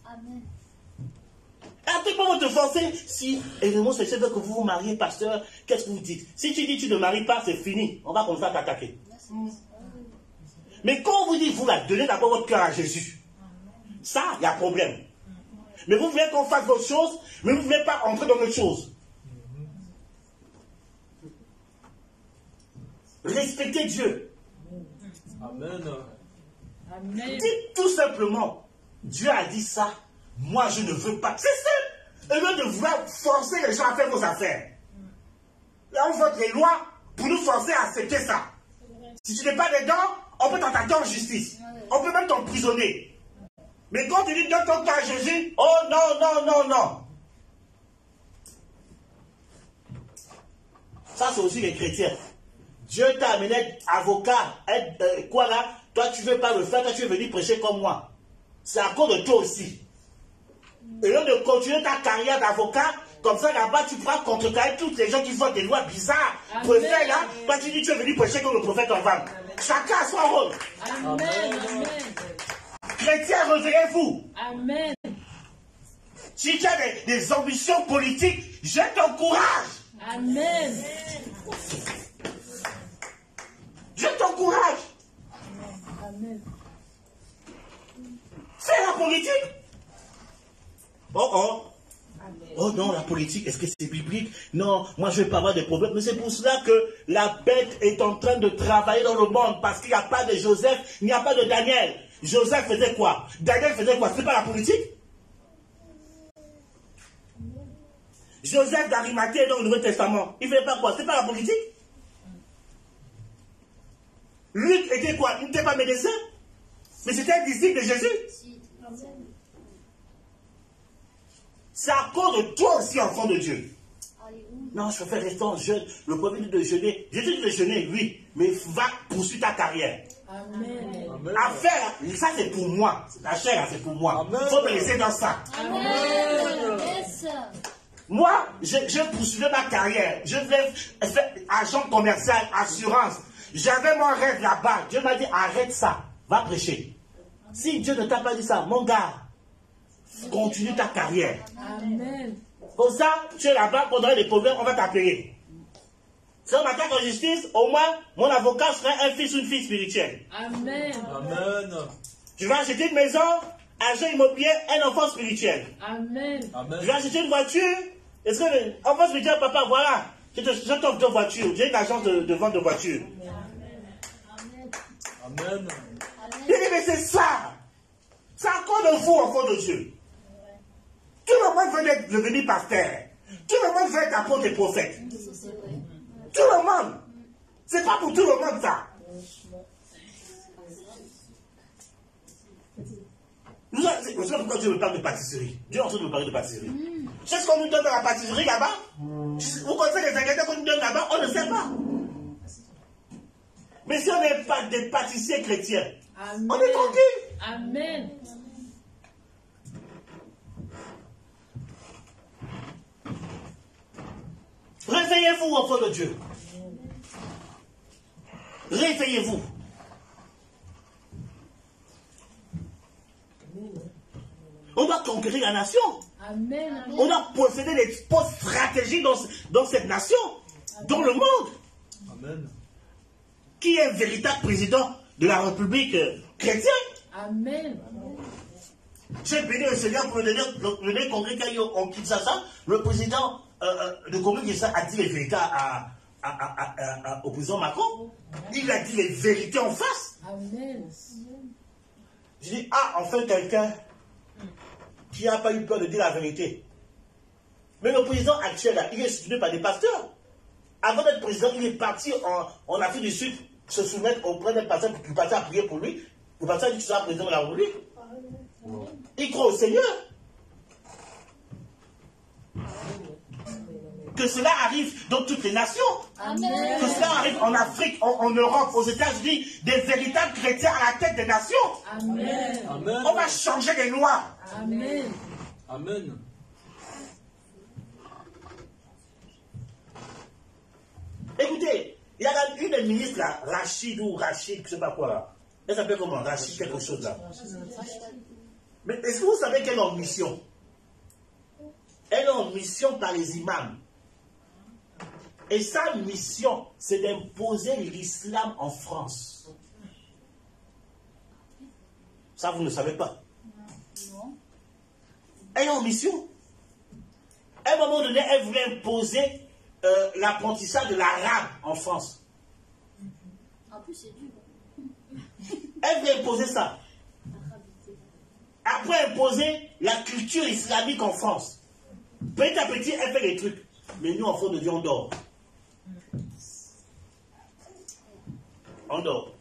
Amen. Après, comment te forcer? Si les homosexuels veulent que vous vous mariez, pasteur, qu'est-ce que vous dites? Si tu dis tu ne maries pas, c'est fini. On va commencer à t'attaquer. Mais quand on vous dit, vous la donnez d'abord votre cœur à Jésus, ça, il y a problème. Mais vous voulez qu'on fasse votre chose, mais vous ne voulez pas entrer dans notre chose. Respectez Dieu. Amen. Amen. Dites tout simplement, Dieu a dit ça, moi je ne veux pas. C'est simple. Au lieu de vouloir forcer les gens à faire vos affaires. Là, on vote les lois pour nous forcer à accepter ça. Si tu n'es pas dedans, on peut t'attaquer en justice. On peut même t'emprisonner. Mais quand tu dis donne ton cas à Jésus, oh non, non, non, non. Ça, c'est aussi les chrétiens. Dieu t'a amené avocat, quoi là? Toi, tu ne veux pas le faire, toi, tu veux venir prêcher comme moi. C'est à cause de toi aussi. Et au lieu de continuer ta carrière d'avocat, comme ça là-bas, tu pourras contrecarrer toutes les gens qui font des lois bizarres. Prophète là, toi, tu dis tu veux venir prêcher comme le prophète en vanne. Chacun a son rôle. Amen. Amen. Chrétiens, réveillez-vous. Amen. Si tu as des ambitions politiques, je t'encourage. Amen. Je t'encourage. Amen. Fais la politique. Oh oh. Oh non, la politique, est-ce que c'est biblique? Non, moi je ne vais pas avoir de problème. Mais c'est pour cela que la bête est en train de travailler dans le monde. Parce qu'il n'y a pas de Joseph, il n'y a pas de Daniel. Joseph faisait quoi? Daniel faisait quoi? C'est pas la politique? Joseph d'Arimathée dans le Nouveau Testament, il ne faisait pas quoi? C'est pas la politique? Luc était quoi? Il n'était pas médecin? Mais c'était un disciple de Jésus. C'est à cause de toi aussi, enfant de Dieu. Non, je préfère rester en jeûne. Le premier dit de jeûner. Jésus dit de jeûner, oui, mais va poursuivre ta carrière. Amen. Affaire, ça c'est pour moi. La chair, c'est pour moi. Il faut me laisser dans ça. Amen. Yes. Moi, je poursuivais ma carrière. Je voulais faire agent commercial, assurance. J'avais mon rêve là-bas. Dieu m'a dit, arrête ça. Va prêcher. Si Dieu ne t'a pas dit ça, mon gars, continue ta carrière. Amen. Comme ça, tu es là-bas, quand on aura des problèmes, on va t'appeler. Si on m'attaque en justice, au moins, mon avocat sera un fils ou une fille spirituelle. Amen. Amen. Tu vas acheter une maison, agent immobilier, un enfant spirituel. Amen. Amen. Tu vas acheter une voiture, est-ce que l'enfant spirituel, papa, voilà, je t'offre 2 voitures, j'ai une agence de vente de voitures. Amen. Il dit, mais c'est ça. C'est encore de vous, enfant de Dieu. Tout le monde veut devenir pasteur. Tout le monde veut être apôtre et prophète. Tout le monde. C'est pas pour tout le monde ça. Vous savez pourquoi Dieu me parle de pâtisserie? Dieu est en train de me parler de pâtisserie. C'est ce qu'on nous donne dans la pâtisserie là-bas. Vous connaissez les ingrédients qu'on nous donne là-bas? On ne sait pas. Mais si on n'est pas des pâtissiers chrétiens, Amen. on est tranquille. Amen. Réveillez-vous, enfants de Dieu. Réveillez-vous. On doit conquérir la nation. Amen. On doit posséder des postes stratégiques dans cette nation, dans le monde. Amen. Qui est un véritable président de la République chrétienne? Amen. J'ai béni le Seigneur pour le dernier congrès qu'il y a eu en Kinshasa. Le président de congrès Kinshasa a dit les vérités au président Macron. Il a dit les vérités en face. Amen. Je dis, ah, enfin quelqu'un qui n'a pas eu peur de dire la vérité. Mais le président actuel, là, il est soutenu par des pasteurs. Avant d'être président, il est parti en Afrique du Sud se soumettre auprès d'un pasteur pour qu'il pasteur à prier pour lui. Le pasteur dit que tu seras président de la République. Il croit au Seigneur. Que cela arrive dans toutes les nations. Amen. Que cela arrive en Afrique, en Europe, aux États-Unis, des véritables chrétiens à la tête des nations. Amen. Amen. On va changer les lois. Amen. Amen. Écoutez, il y a une des ministres là, Rachid, je ne sais pas quoi là. Elle s'appelle comment? Rachid quelque chose là. Mais est-ce que vous savez qu'elle est en mission? Elle est en mission par les imams. Et sa mission, c'est d'imposer l'islam en France. Ça, vous ne savez pas. Elle est en mission. À un moment donné, elle voulait imposer l'apprentissage de l'arabe en France. En plus, c'est dur. Elle voulait imposer ça. Après imposer la culture islamique en France. Petit à petit, elle fait des trucs. Mais nous, enfants de Dieu, on dort. On dort.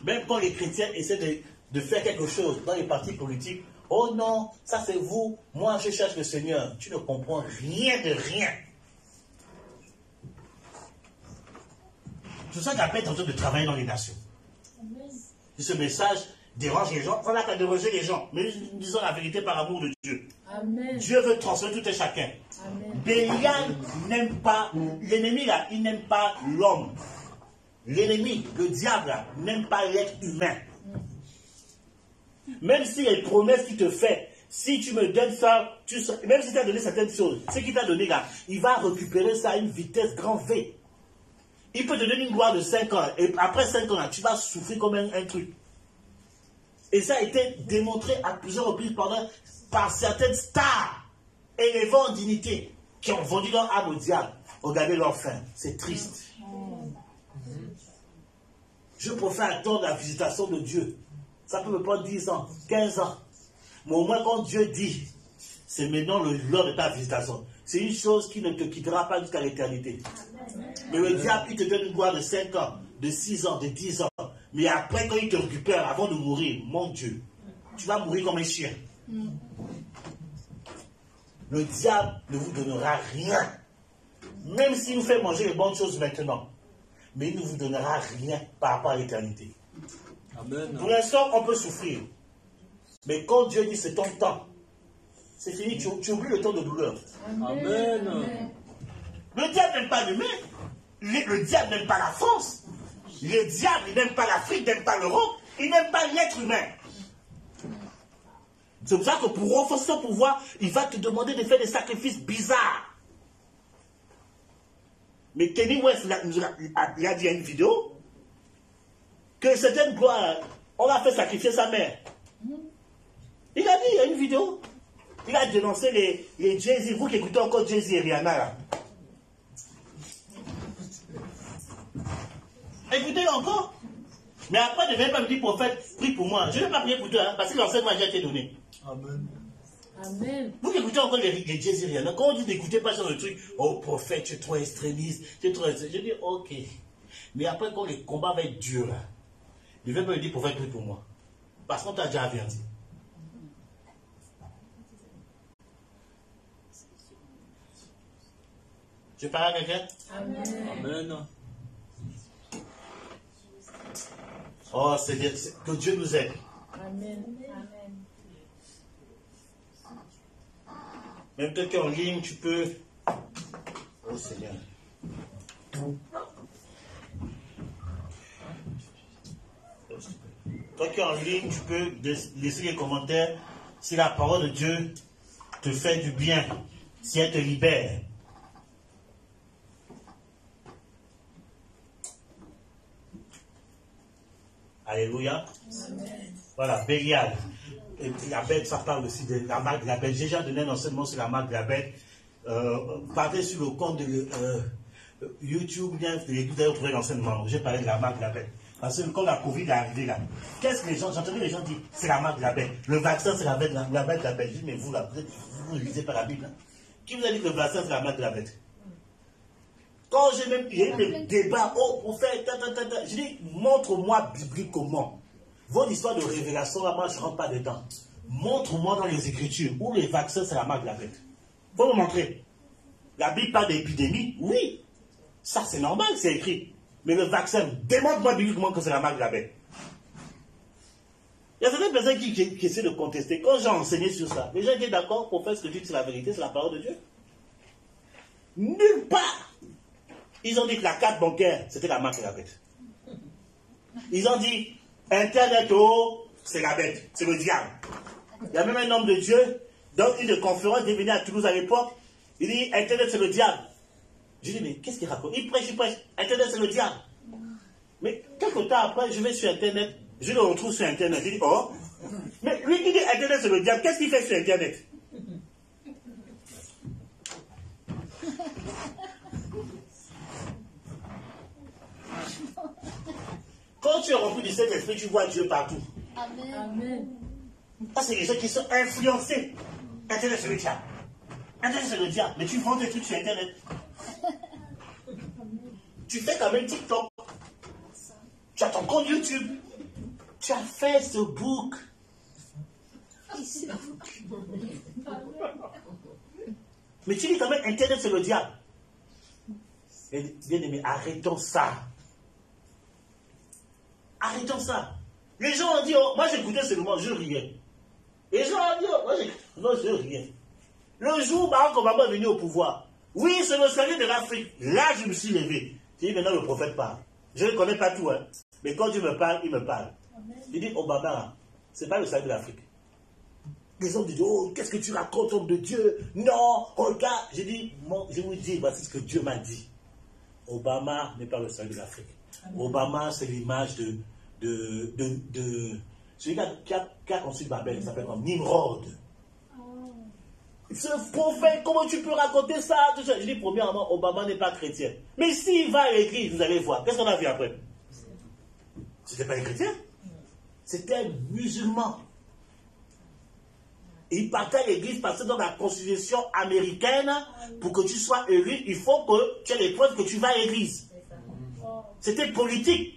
Même quand les chrétiens essaient de faire quelque chose dans les partis politiques, oh non, ça c'est vous, moi je cherche le Seigneur. Tu ne comprends rien de rien. C'est ça qu'appelle en train de travailler dans les nations. Et ce message dérange les gens. On n'a qu'à déranger les gens. Mais nous disons la vérité par amour de Dieu. Amen. Dieu veut transformer tout et chacun. Amen. Bélial n'aime pas, l'ennemi là, il n'aime pas l'homme. L'ennemi, le diable là, n'aime pas l'être humain. Même si les promesses qu'il te fait, si tu me donnes ça, même si tu as donné certaines choses, ce qu'il t'a donné là, il va récupérer ça à une vitesse grand V. Il peut te donner une gloire de 5 ans, et après 5 ans là, tu vas souffrir comme un truc. Et ça a été démontré à plusieurs reprises par certaines stars élevées en dignité qui ont vendu leur âme au diable. Regardez leur fin, c'est triste. Je préfère attendre la visitation de Dieu. Ça peut me prendre 10 ans, 15 ans. Mais au moins quand Dieu dit, c'est maintenant l'heure de ta visitation. C'est une chose qui ne te quittera pas jusqu'à l'éternité. Mais le diable, il te donne une gloire de 5 ans, de 6 ans, de 10 ans. Mais après, quand il te récupère, avant de mourir, mon Dieu, tu vas mourir comme un chien. Le diable ne vous donnera rien. Même s'il nous fait manger les bonnes choses maintenant. Mais il ne vous donnera rien par rapport à l'éternité. Amen. Pour l'instant, on peut souffrir. Mais quand Dieu dit c'est ton temps, c'est fini, tu oublies le temps de douleur. Amen. Le diable n'aime pas l'humain. Le diable n'aime pas la France. Le diable, il n'aime pas l'Afrique, il n'aime pas l'Europe, il n'aime pas l'être humain. C'est pour ça que pour renforcer son pouvoir, il va te demander de faire des sacrifices bizarres. Mais Kenny West, il a dit à une vidéo que certaines gloires, on a fait sacrifier sa mère. Il a dit, il y a une vidéo. Il a dénoncé les Jay-Z, vous qui écoutez encore Jay-Z et Rihanna là. Écoutez encore. Mais après, ne venez pas me dire, prophète, prie pour moi. Je ne vais pas prier pour toi, hein, parce que l'enseignement a déjà été donné. Amen. Amen. Vous qui écoutez encore les Jay-Z et Rihanna, quand on dit n'écoutez pas sur le truc, oh prophète, tu es trop extrémiste, tu es trop extrémiste. Je dis, ok. Mais après, quand le combat va être dur, là, ne vais pas me dire, prophète, prie pour moi. Parce qu'on t'a déjà averti. Tu parles à quelqu'un? Amen. Amen. Oh, c'est que Dieu nous aide. Amen. Amen. Même toi qui es en ligne, tu peux... Oh Seigneur. Toi qui es en ligne, tu peux laisser les commentaires si la parole de Dieu te fait du bien, si elle te libère. Alléluia. Amen. Voilà, Bélial. Et la bête, ça parle aussi de la marque de la bête. J'ai déjà donné un enseignement sur la marque de la bête. Partez sur le compte de YouTube, vous allez trouver l'enseignement. J'ai parlé de la marque de la bête. Parce que quand la Covid est arrivée là, qu'est-ce que les gens, j'entendais les gens dire, c'est la marque de la bête. Le vaccin, c'est la bête de la bête. Je dis, mais vous, là, vous ne lisez pas la Bible. Hein? Qui vous a dit que le vaccin, c'est la marque de la bête? Quand j'ai même eu des débats, oh prophète, je dis, montre-moi bibliquement. Votre histoire de révélation, là, moi, je ne rentre pas dedans. Montre-moi dans les Écritures où les vaccins, c'est la marque de la bête. Il faut me montrer. La Bible parle d'épidémie, oui. Ça, c'est normal, c'est écrit. Mais le vaccin, démontre-moi bibliquement que c'est la marque de la bête. Il y a certaines personnes qui essaient de contester. Quand j'ai enseigné sur ça, les gens étaient d'accord pour faire ce que tu dis, c'est la vérité, c'est la parole de Dieu. Nulle part. Ils ont dit que la carte bancaire, c'était la marque de la bête. Ils ont dit, Internet, oh, c'est la bête, c'est le diable. Il y a même un homme de Dieu, dans une conférence, il est venu à Toulouse à l'époque, il dit, Internet, c'est le diable. Je dis, mais qu'est-ce qu'il raconte? Il prêche. Internet, c'est le diable. Mais quelques temps après, je vais sur Internet, je le retrouve sur Internet. Je dis, oh, mais lui qui dit Internet, c'est le diable, qu'est-ce qu'il fait sur Internet? Quand tu es rempli du Saint-Esprit, tu vois Dieu partout. Amen. Amen. Ça, c'est les gens qui sont influencés. Internet, c'est le diable. Internet, c'est le diable. Mais tu vends des trucs sur Internet. Tu fais quand même TikTok. Tu as ton compte YouTube. Tu as Facebook. Mais tu dis quand même Internet, c'est le diable. Bien aimé, arrêtons ça. Arrêtons ça. Les gens ont dit, oh, moi j'écoutais seulement, je riais. Les gens ont dit, oh, moi je riais. Le jour où Barack Obama est venu au pouvoir, oui, c'est le salut de l'Afrique. Là, je me suis levé. J'ai dit, maintenant le prophète parle. Je ne connais pas tout, hein. Mais quand Dieu me parle, il me parle. Il dit, Obama, c'est pas le salut de l'Afrique. Les gens disent, oh, qu'est-ce que tu racontes, homme de Dieu? Non, regarde. J'ai dit, je vous dis, voici ce que Dieu m'a dit. Obama n'est pas le salut de l'Afrique. Obama, c'est l'image de celui qui a construit Babel, il s'appelle comme Nimrod. Ce prophète, comment tu peux raconter ça, tout ça? Je dis, premièrement, Obama n'est pas chrétien. Mais s'il va à l'église, vous allez voir. Qu'est-ce qu'on a vu après? C'était pas un chrétien. C'était un musulman. Il partait à l'église parce que dans la constitution américaine, pour que tu sois élu, il faut que tu aies les preuves que tu vas à l'église. C'était politique.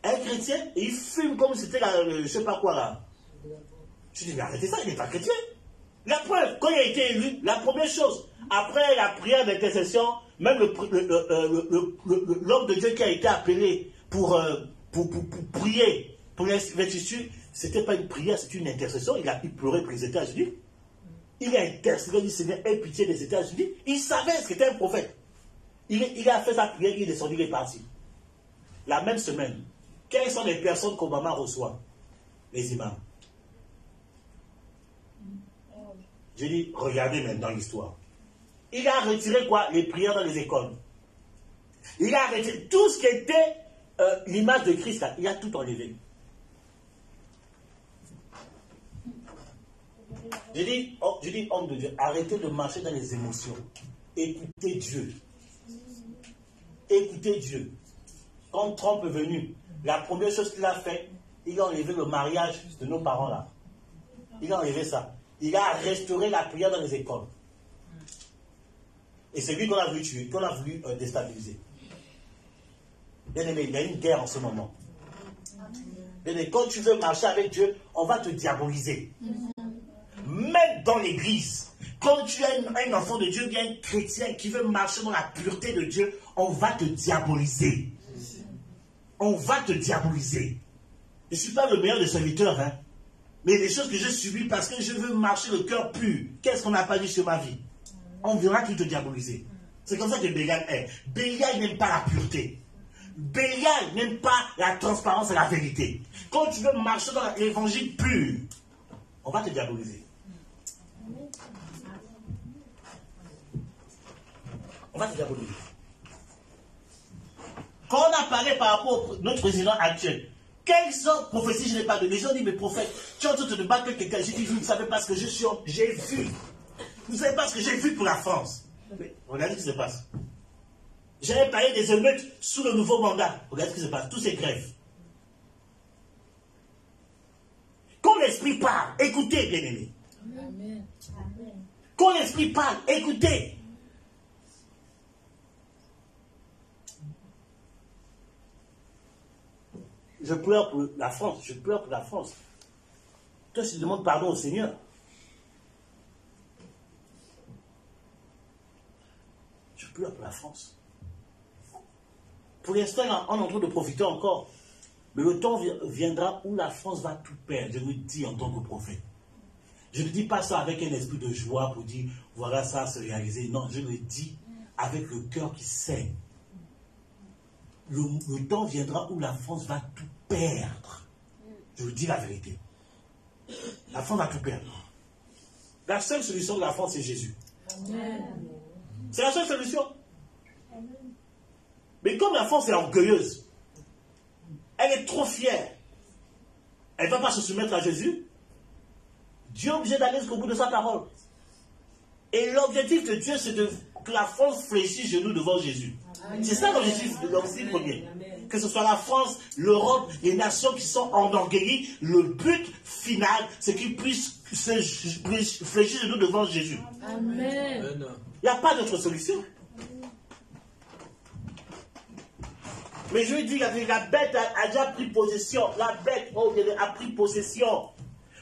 Un chrétien, il fume comme si c'était je ne sais pas quoi là. Je dis, mais arrêtez ça, il n'est pas chrétien. La preuve, quand il a été élu, la première chose, après la prière d'intercession, même l'homme de Dieu qui a été appelé pour prier pour l'investiture, ce n'était pas une prière, c'était une intercession. Il a pu pleurer pour les États-Unis. Il a intercédé du Seigneur, aie pitié des États-Unis. Il savait ce qu'était un prophète. Il a fait sa prière, il est descendu, il est parti. La même semaine, quelles sont les personnes qu'Obama reçoit? Les imams. J'ai dit, regardez maintenant l'histoire. Il a retiré quoi? Les prières dans les écoles. Il a retiré tout ce qui était l'image de Christ, là, il a tout enlevé. J'ai dit, homme de Dieu, arrêtez de marcher dans les émotions. Écoutez Dieu. Écoutez Dieu. Quand Trump est venu, la première chose qu'il a fait, il a enlevé le mariage de nos parents là. Il a enlevé ça. Il a restauré la prière dans les écoles. Et c'est lui qu'on a voulu tuer, qu'on a voulu déstabiliser. Bien aimé, il y a une guerre en ce moment. Bien aimé, quand tu veux marcher avec Dieu, on va te diaboliser. Même dans l'église, quand tu es un enfant de Dieu, bien un chrétien qui veut marcher dans la pureté de Dieu, on va te diaboliser. On va te diaboliser. Je ne suis pas le meilleur des serviteurs, hein. Mais les choses que j'ai subies parce que je veux marcher le cœur pur. Qu'est-ce qu'on n'a pas dit sur ma vie? On verra tout te diaboliser. C'est comme ça que Bélial est. Bélial n'aime pas la pureté. Bélial n'aime pas la transparence et la vérité. Quand tu veux marcher dans l'évangile pur, on va te diaboliser. On va te diaboliser. Quand on a parlé par rapport à notre président actuel, quelles sont prophéties je n'ai pas donné? Les gens disent, mais prophète, tu es en train de te battre avec quelqu'un. J'ai dit, vous ne savez pas ce que je suis, j'ai vu. Vous ne savez pas ce que j'ai vu pour la France. Mais regardez ce qui se passe. J'avais parlé des émeutes sous le nouveau mandat. Regardez ce qui se passe. Tous ces grèves. Quand l'esprit parle, écoutez, bien-aimés. Amen. Quand l'esprit parle, écoutez. Je pleure pour la France. Je pleure pour la France. Toi, je demande pardon au Seigneur. Je pleure pour la France. Pour l'instant, on est en train de profiter encore. Mais le temps viendra où la France va tout perdre. Je vous le dis en tant que prophète. Je ne dis pas ça avec un esprit de joie pour dire, voilà ça se réaliser. Non, je le dis avec le cœur qui saigne. Le temps viendra où la France va tout perdre. Je vous dis la vérité. La France va tout perdre. La seule solution de la France, c'est Jésus. Amen. C'est la seule solution. Mais comme la France est orgueilleuse, elle est trop fière, elle ne va pas se soumettre à Jésus, Dieu est obligé d'aller jusqu'au bout de sa parole. Et l'objectif de Dieu, c'est que la France fléchisse genoux devant Jésus. C'est ça l'objectif premier. Que ce soit la France, l'Europe, les nations qui sont enorgueillies, le but final, c'est qu'ils puissent fléchir genoux devant Jésus. Amen. Il n'y a pas d'autre solution. Mais je lui dis, la bête a déjà pris possession. La bête a pris possession.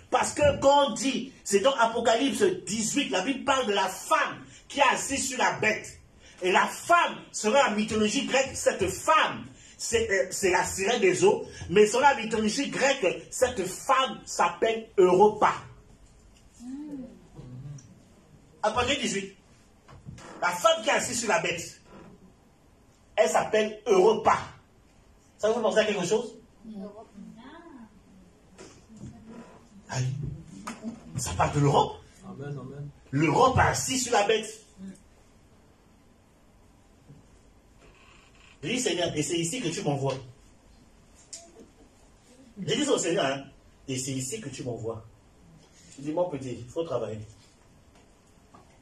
Parce que quand on dit, c'est dans Apocalypse 18, la Bible parle de la femme qui est assise sur la bête. Et la femme, selon la mythologie grecque, cette femme, c'est la sirène des eaux. Mais selon la mythologie grecque, cette femme s'appelle Europa. Apocalypse 18. La femme qui est assise sur la bête, elle s'appelle Europa. Ça vous pensez à quelque chose? Allez. Ça parle de l'Europe. Amen, amen. L'Europe assis sur la bête. Je dis, Seigneur, et c'est ici que tu m'envoies. Je dis au Seigneur, hein, et c'est ici que tu m'envoies. Je dis, mon petit, il faut travailler.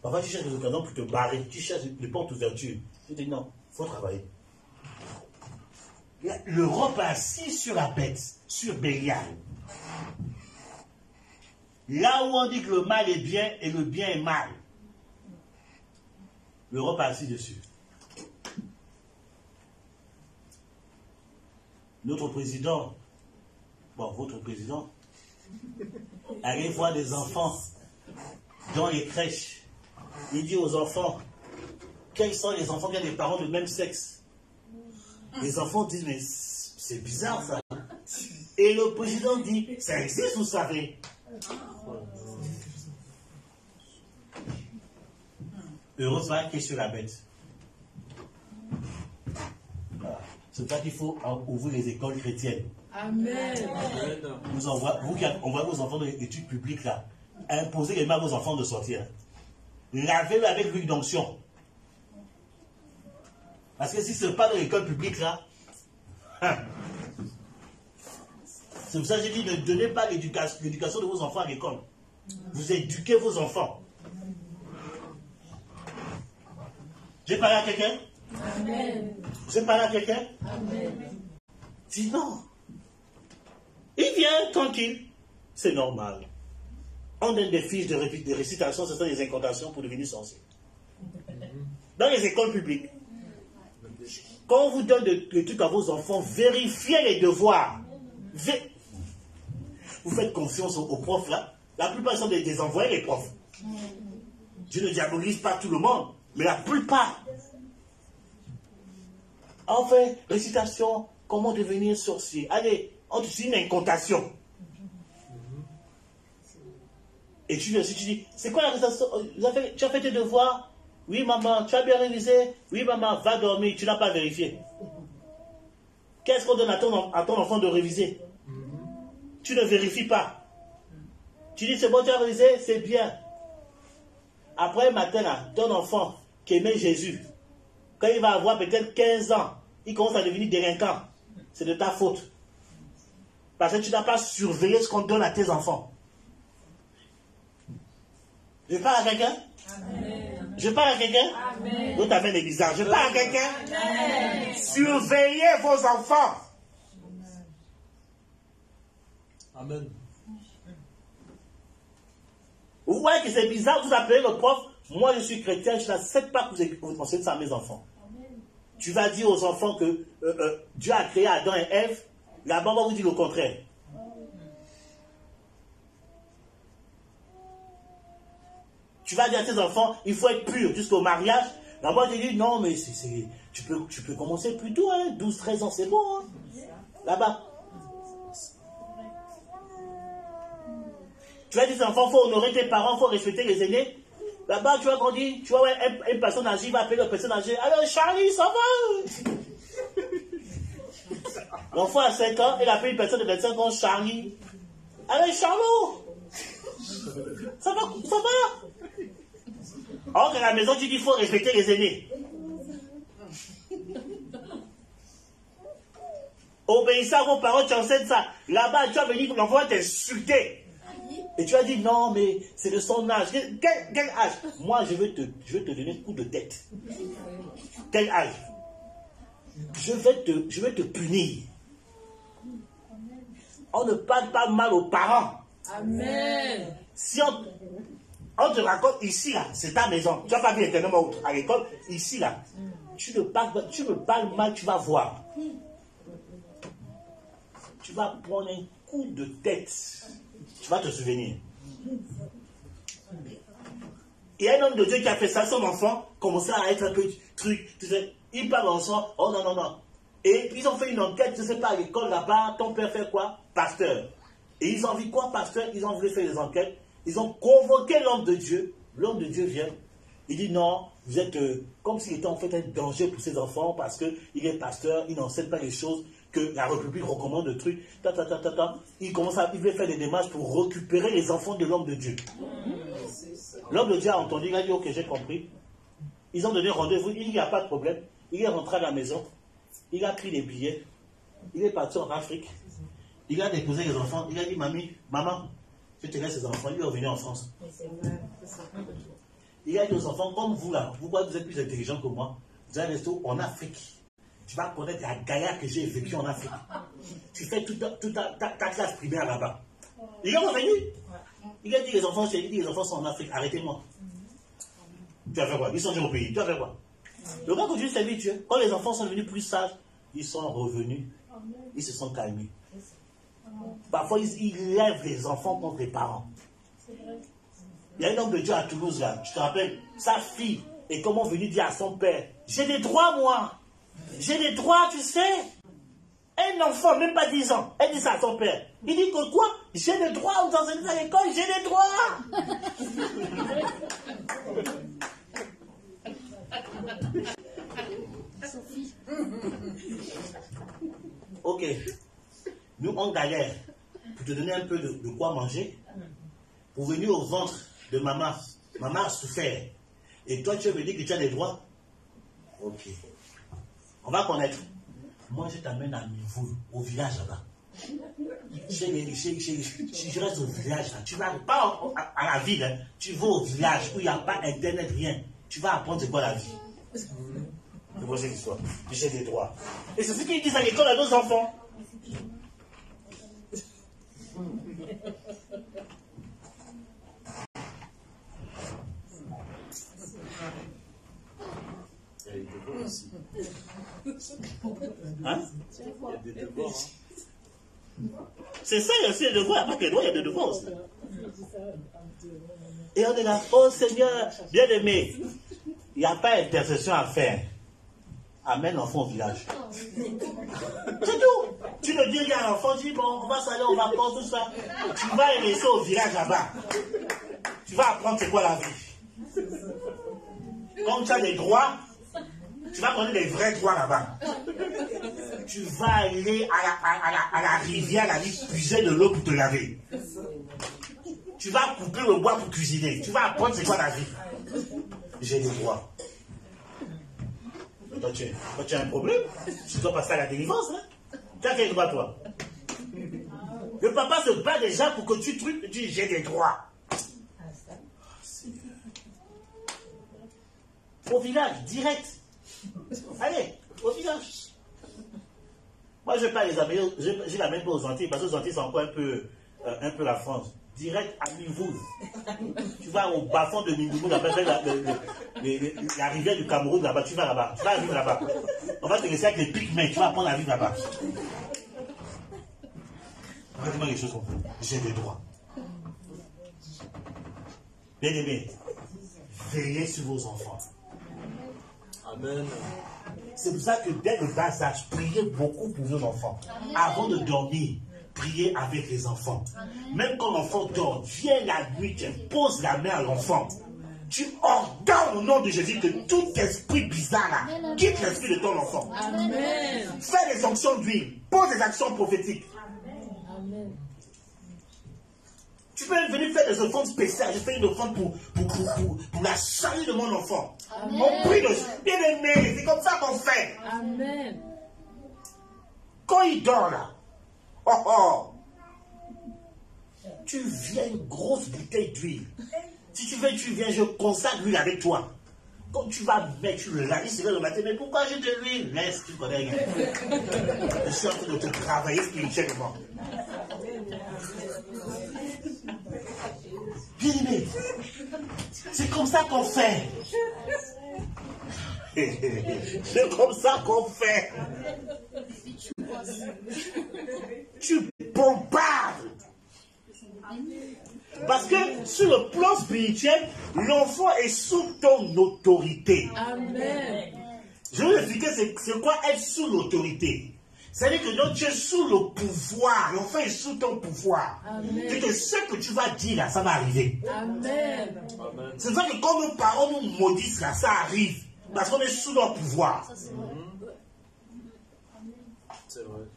Parfois, tu cherches des occasions pour te barrer. Tu cherches des portes d'ouverture. Je dis, non, il faut travailler. L'Europe assis sur la bête, sur Bélial. Là où on dit que le mal est bien et le bien est mal, l'Europe est assis dessus. Notre président, votre président, allez voir des enfants dans les crèches. Il dit aux enfants, quels sont les enfants qui ont des parents de même sexe? Les enfants disent, mais c'est bizarre ça. Et le président dit, ça existe, vous savez. Europa qui est sur la bête. C'est pour ça qu'il faut ouvrir les écoles chrétiennes. Amen. On voit vos enfants dans les études publiques là. Imposez les mains à vos enfants de sortir. Lavez-le avec l'huile d'onction. Parce que si ce n'est pas dans l'école publique là, c'est pour ça que j'ai dit ne donnez pas l'éducation de vos enfants à l'école. Vous éduquez vos enfants. J'ai parlé à quelqu'un? Amen. Vous avez parlé à quelqu'un? Amen. Dis non. Il vient tranquille. C'est normal. On donne des fiches de récitation, ce sont des incantations pour devenir sorcier. Dans les écoles publiques, quand on vous donne des trucs à vos enfants, vérifiez les devoirs. Vous faites confiance aux profs là. La plupart sont des envoyés, les profs. Je ne diabolise pas tout le monde, mais la plupart. Enfin, récitation, comment devenir sorcier. Allez, on te dit une incantation. Et tu dis, c'est quoi la récitation? Tu as fait tes devoirs? Oui, maman. Tu as bien révisé? Oui, maman. Va dormir. Tu n'as pas vérifié. Qu'est-ce qu'on donne à ton enfant de réviser? Tu ne vérifies pas. Tu dis, c'est bon, tu as révisé? C'est bien. Après, matin, là, ton enfant qui aimait Jésus, quand il va avoir peut-être 15 ans, il commence à devenir délinquant. C'est de ta faute. Parce que tu n'as pas surveillé ce qu'on donne à tes enfants. Je parle à quelqu'un? Amen. Je parle à quelqu'un? L'autre amène les bizarres. Je parle à quelqu'un? Amen. Surveillez vos enfants. Amen. Vous voyez que c'est bizarre, vous appelez le prof. Moi, je suis chrétien, je n'accepte pas que vous enseignez ça à mes enfants. Amen. Tu vas dire aux enfants que Dieu a créé Adam et Ève. Là-bas, on va vous dire le contraire. Tu vas dire à tes enfants, il faut être pur jusqu'au mariage. Là-bas, tu dis, non, mais tu peux commencer plus tôt, hein, 12, 13 ans, c'est bon. Hein. Là-bas. Tu vas dire à tes enfants, il faut honorer tes parents, il faut respecter les aînés. Là-bas, tu vas grandir, tu vois, une personne âgée va appeler une personne âgée. Alors, Charlie, ça va? L'enfant a 5 ans, il appelle une personne de 25 ans, Charlie. Alors, Charlot, ça va? Or, à la maison, tu dis qu'il faut respecter les aînés. Obéissez à vos parents, tu enseignes ça. Là-bas, tu vas venir, l'enfant va t'insulter. Et tu vas dire, non, mais c'est de son âge. Quel âge? Moi, je vais te donner un coup de tête. Quel âge? Je vais te punir. On ne parle pas mal aux parents. Amen. Si on te raconte ici, là, c'est ta maison. Tu n'as pas vu éternellement à l'école. Ici, là, tu me parles mal, tu vas voir. Tu vas prendre un coup de tête. Tu vas te souvenir. Il y a un homme de Dieu qui a fait ça, son enfant commençait à être un peu truc. Tu sais, il parle ensemble. Oh non, non, non. Et ils ont fait une enquête, je ne sais pas, à l'école là-bas. Ton père fait quoi? Pasteur. Et ils ont vu quoi, pasteur? Ils ont voulu faire des enquêtes. Ils ont convoqué l'homme de Dieu. L'homme de Dieu vient. Il dit non, vous êtes comme s'il était en fait un danger pour ses enfants parce qu'il est pasteur, il n'enseigne pas les choses que la République recommande, de trucs. Il veut faire des démarches pour récupérer les enfants de l'homme de Dieu. L'homme de Dieu a entendu, il a dit ok, j'ai compris. Ils ont donné rendez-vous, il n'y a pas de problème. Il est rentré à la maison, il a pris les billets, il est parti en Afrique, il a déposé les enfants, il a dit maman, je te laisse les enfants, il est revenu en France. Il a dit aux enfants, comme vous là, vous êtes plus intelligents que moi, vous allez rester en Afrique. Tu vas connaître la galère que j'ai vécue en Afrique. Tu fais toute ta classe primaire là-bas. Il est revenu. Il a dit les enfants sont en Afrique, arrêtez-moi. Tu as fait quoi? Ils sont déjà au pays. Tu as fait quoi? Le gars continue sa vie, Dieu. Quand les enfants sont devenus plus sages, ils sont revenus. Ils se sont calmés. Parfois, ils lèvent les enfants contre les parents. Il y a un homme de Dieu à Toulouse, là. Je te rappelle, sa fille est comment venue dire à son père, j'ai des droits, moi. J'ai des droits, tu sais. Un enfant, même pas 10 ans, elle dit ça à son père. Il dit que quoi? J'ai des droits, vous enseignez à l'école, j'ai des droits. ok, nous on galère pour te donner un peu de quoi manger, pour venir au ventre de maman. Maman a souffert. Et toi, tu veux me dire que tu as des droits? Ok. On va connaître. Moi, je t'amène à Mivou, au village là-bas. Je reste au village là. Tu vas pas à la ville. Hein. Tu vas au village où il n'y a pas internet, rien. Tu vas apprendre c'est quoi la vie. C'est quoi cette histoire? J'ai des droits. Et c'est ce qu'ils disent à l'école à nos enfants. Hein? C'est ça, il y a aussi des devoirs. Pas que les droits, il y a des devoirs aussi. Et on est là, oh Seigneur, bien aimé, il n'y a pas d'intercession à faire. Amène l'enfant au village. C'est tout. Tu ne dis rien à l'enfant, tu dis bon, on va s'aller, on va prendre tout ça. Tu vas le laisser au village là-bas. Tu vas apprendre c'est quoi la vie. Comme tu as des droits, tu vas connaître les vrais droits là-bas. Tu vas aller à la rivière, la vie, puiser de l'eau pour te laver. Tu vas couper le bois pour cuisiner. Tu vas apprendre c'est quoi la vie. J'ai des droits. Mais toi, tu as un problème. Tu dois passer à la délivrance. Hein? Tu as quel droit, toi? Le papa se bat déjà pour que tu dis j'ai des droits. Au village, direct. Allez, au village. Moi, je ne vais pas les amener, je l'amène pas aux Antilles, parce que aux Antilles, c'est encore un peu la France. Direct à Mivou. Tu vas au bas-fond de Mivou, la rivière du Cameroun, là-bas, tu vas là-bas. Tu vas vivre là-bas. On va te laisser avec les pygmées, tu vas apprendre à vivre là-bas. Arrête-moi les choses comme ça. J'ai des droits. Bien aimé, veillez sur vos enfants. Amen. C'est pour ça que dès le bas âge, priez beaucoup pour vos enfants. Avant de dormir, priez avec les enfants. Même quand l'enfant dort, viens la nuit, tu poses la main à l'enfant. Tu ordonnes au nom de Jésus que tout esprit bizarre là, quitte l'esprit de ton enfant. Amen. Fais des onctions d'huile, pose des actions prophétiques. Amen. Tu peux venir faire des offrandes spéciales. Je fais une offrande pour la salut de mon enfant. Amen. On prie de bien aimé. C'est comme ça qu'on fait. Amen. Quand il dort là, oh, tu viens une grosse bouteille d'huile. Si tu veux, tu viens, je consacre l'huile avec toi. Quand tu vas mettre, tu le laves, c'est le matin, mais pourquoi j'ai de l'huile? Laisse, tu connais rien. Je suis en train de te travailler spirituellement. Bien aimé, c'est comme ça qu'on fait. C'est comme ça qu'on fait. Tu bombardes. Parce que sur le plan spirituel, l'enfant est sous ton autorité. Amen. Je vais vous expliquer c'est quoi être sous l'autorité. C'est-à-dire que donc, tu es sous le pouvoir. L'enfant est sous ton pouvoir. C'est que ce que tu vas dire là, ça va arriver. Amen. C'est ça que quand nos parents nous maudissent là, ça arrive. Parce qu'on est sous leur pouvoir. C'est vrai.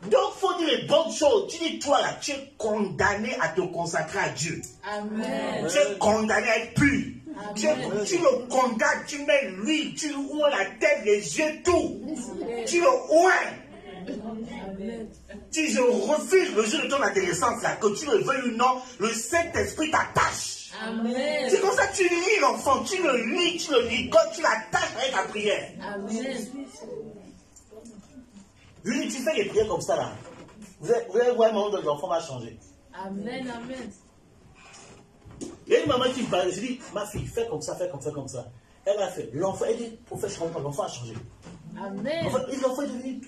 Donc, il faut dire les bonnes choses. Tu dis, toi là, tu es condamné à te consacrer à Dieu. Amen. Tu es condamné à être pur. Tu le condamnes, tu mets l'huile, tu ouvres la tête, les yeux, tout. Tu le oins. Amen. Si je refuse le jour de ton adolescence, là, que tu le veuilles ou non, le Saint-Esprit t'attache. Amen. C'est comme ça que tu lis l'enfant, tu le lis, tu le ligotes, tu l'attaches avec la prière. Amen. Lui, tu fais les prières comme ça là. Vous allez voir un moment où l'enfant va changer. Amen. Amen. Il y a une maman qui me parle, je dis, ma fille, fais comme ça, fais comme ça, comme ça. Elle a fait. L'enfant, elle dit, prophète, je comprends pas, l'enfant a changé. Amen. L'enfant est devenu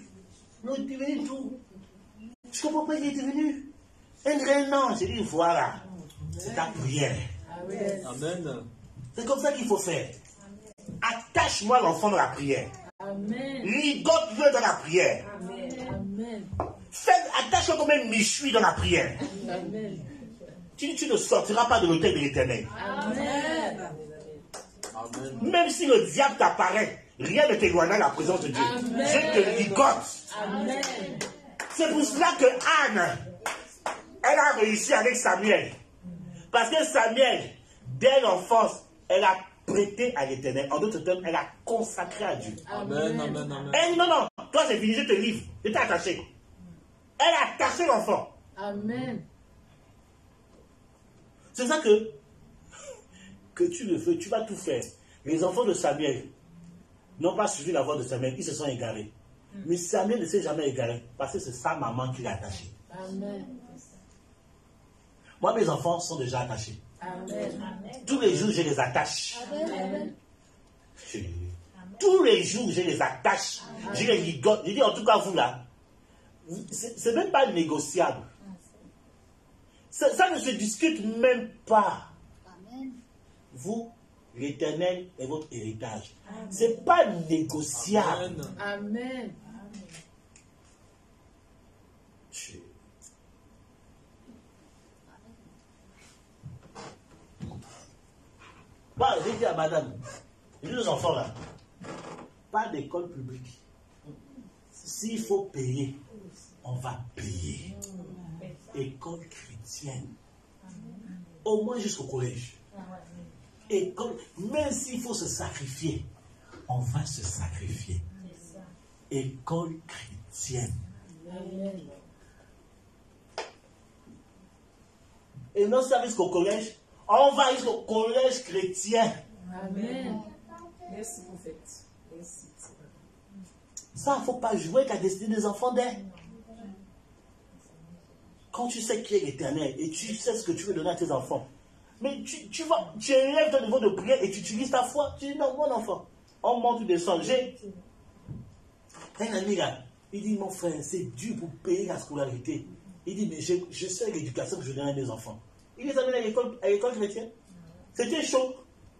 tout. Je comprends pas, il est devenu un grand. J'ai dit, voilà, c'est ta prière. Amen. Amen. C'est comme ça qu'il faut faire. Attache-moi l'enfant dans la prière. Amen. Ligote-le dans la prière. Amen. Attache-le comme un méchoui dans la prière. Amen. Tu ne sortiras pas de l'autel de l'Éternel. Amen. Amen. Même si le diable t'apparaît, rien ne t'éloignera de la présence de Dieu. Amen. Je te ligote. Amen. C'est pour cela que Anne, elle a réussi avec Samuel. Parce que Samuel, dès l'enfance, elle a prêté à l'Éternel. En d'autres termes, elle a consacré à Dieu. Amen, amen, amen. Elle dit non, non, toi c'est fini, je te livre. Je t'ai attaché. Elle a attaché l'enfant. Amen. C'est ça que tu le fais, tu vas tout faire. Les enfants de Samuel n'ont pas suivi la voie de Samuel, ils se sont égarés. Mais Samuel ne s'est jamais égaré parce que c'est sa maman qui l'a attaché. Amen. Moi, mes enfants sont déjà attachés. Amen. Tous les jours, je les attache. Amen. Tous les jours, je les attache. Je les ligote. Je dis, en tout cas, vous là, c'est même pas négociable. Ça ne se discute même pas. Vous, l'Éternel est votre héritage. C'est pas négociable. Amen. Bah, j'ai dit à madame, j'ai dit aux enfants là, pas d'école publique. S'il faut payer, on va payer. École chrétienne. Au moins jusqu'au collège. École, même s'il faut se sacrifier, on va se sacrifier. École chrétienne. Et non seulement jusqu'au collège, on va jusqu'au collège chrétien. Amen. Merci, prophète. Merci. Ça, il ne faut pas jouer avec la destinée des enfants d'elle. Quand tu sais qui est l'Éternel et tu sais ce que tu veux donner à tes enfants, mais tu élèves ton niveau de prière et tu utilises ta foi. Tu dis non, mon enfant, on monte, tu descends. J'ai un ami là, il dit mon frère, c'est dur pour payer la scolarité. Il dit mais je sais l'éducation que je donne à mes enfants. Il les amène à l'école chrétienne. C'était chaud,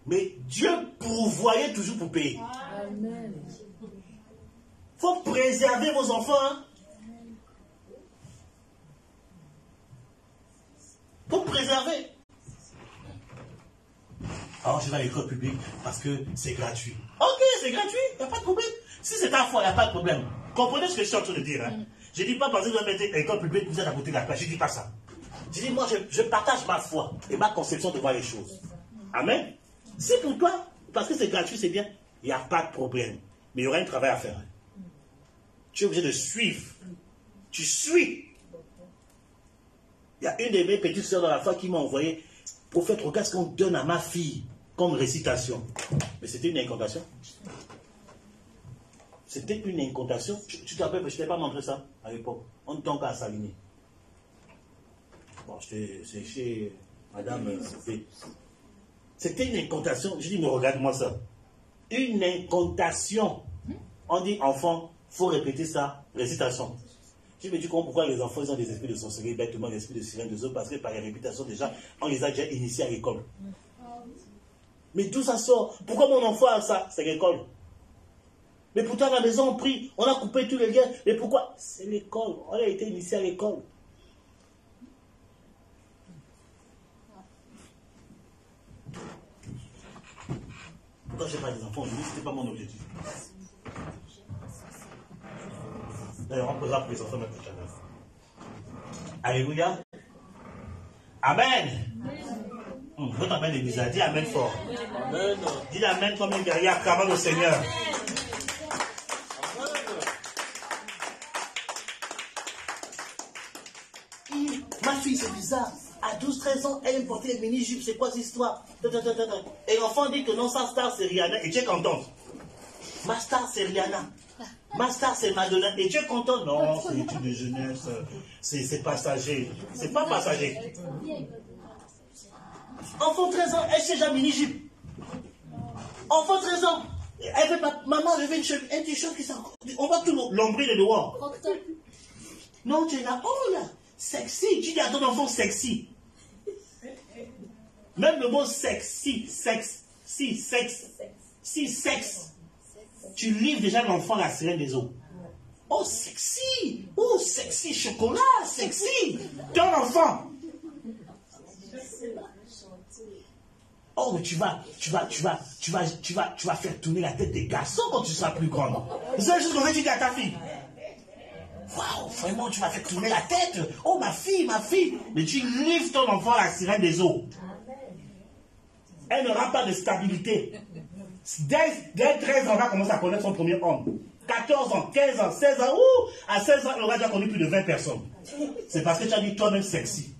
mais Dieu pourvoyait toujours pour payer. Amen. Il faut préserver vos enfants. Hein? Pour préserver. Alors je vais à l'école publique parce que c'est gratuit. Ok, c'est gratuit, il n'y a pas de problème. Si c'est ta foi, il n'y a pas de problème. Comprenez ce que je suis en train de dire. Hein? Je ne dis pas parce que vous avez été à l'école publique, vous êtes à côté de la classe. Je ne dis pas ça. Je dis moi, je partage ma foi et ma conception de voir les choses. Amen. Si pour toi, parce que c'est gratuit, c'est bien, il n'y a pas de problème. Mais il y aura un travail à faire. Tu es obligé de suivre. Tu suis. Il y a une de mes petites soeurs dans la foi qui m'a envoyé, prophète, regarde ce qu'on donne à ma fille comme récitation. Mais c'était une incantation. C'était une incantation. Tu te rappelles, je ne t'ai pas montré ça à l'époque. On ne tombe pas à s'aligner. Bon, c'est chez Madame V. C'était une incantation. Je dis, mais regarde-moi ça. Une incantation. On dit, enfant, il faut répéter ça, récitation. Je dis, mais tu comprends pourquoi les enfants ils ont des esprits de sorcellerie, bêtement des esprits de sirène, des autres, parce que par les répétitions déjà, on les a déjà initiés à l'école. Mais d'où ça sort? Pourquoi mon enfant a ça? C'est l'école. Mais pourtant à la maison on prie, on a coupé tous les liens. Mais pourquoi? C'est l'école. On a été initié à l'école. Pourquoi je n'ai pas des enfants aujourd'hui? Ce n'était pas mon objectif. D'ailleurs, on posera pour les enfants maintenant. Alléluia. Amen. Votre amen est bizarre. Dis amen fort. Amen. Dis amen comme un guerrier acclamant le Seigneur. Ma fille, c'est bizarre. À 12-13 ans, elle aime porter les mini-jupes. C'est quoi cette histoire? Et l'enfant dit que non, sa star, c'est Rihanna. Et tu es contente. Ma star, c'est Rihanna. Ma star, c'est Madonna. Et tu es content? Non, c'est l'étude de jeunesse. C'est passager. C'est pas passager. Enfant 13 ans, elle cherche un mini-jupe. Enfant 13 ans, elle veut pas. Maman, je veux un t-shirt qui s'en. On voit tout l'ombril est dehors. Non, tu es là. Oh là, sexy. Tu dis à ton enfant sexy. Même le mot sexy, sexe. Tu livres déjà l'enfant la sirène des eaux. Oh, sexy. Oh, sexy chocolat, sexy. Ton enfant. Oh, mais tu vas faire tourner la tête des garçons quand tu seras plus grande. C'est la chose qu'on veut dire à ta fille. Waouh, vraiment, tu vas faire tourner la tête. Oh, ma fille. Mais tu livres ton enfant à la sirène des eaux. Elle n'aura pas de stabilité. Dès 13 ans, on va commencer à connaître son premier homme. 14 ans, 15 ans, 16 ans. À 16 ans, elle aura déjà connu plus de 20 personnes. C'est parce que tu as dit toi-même sexy.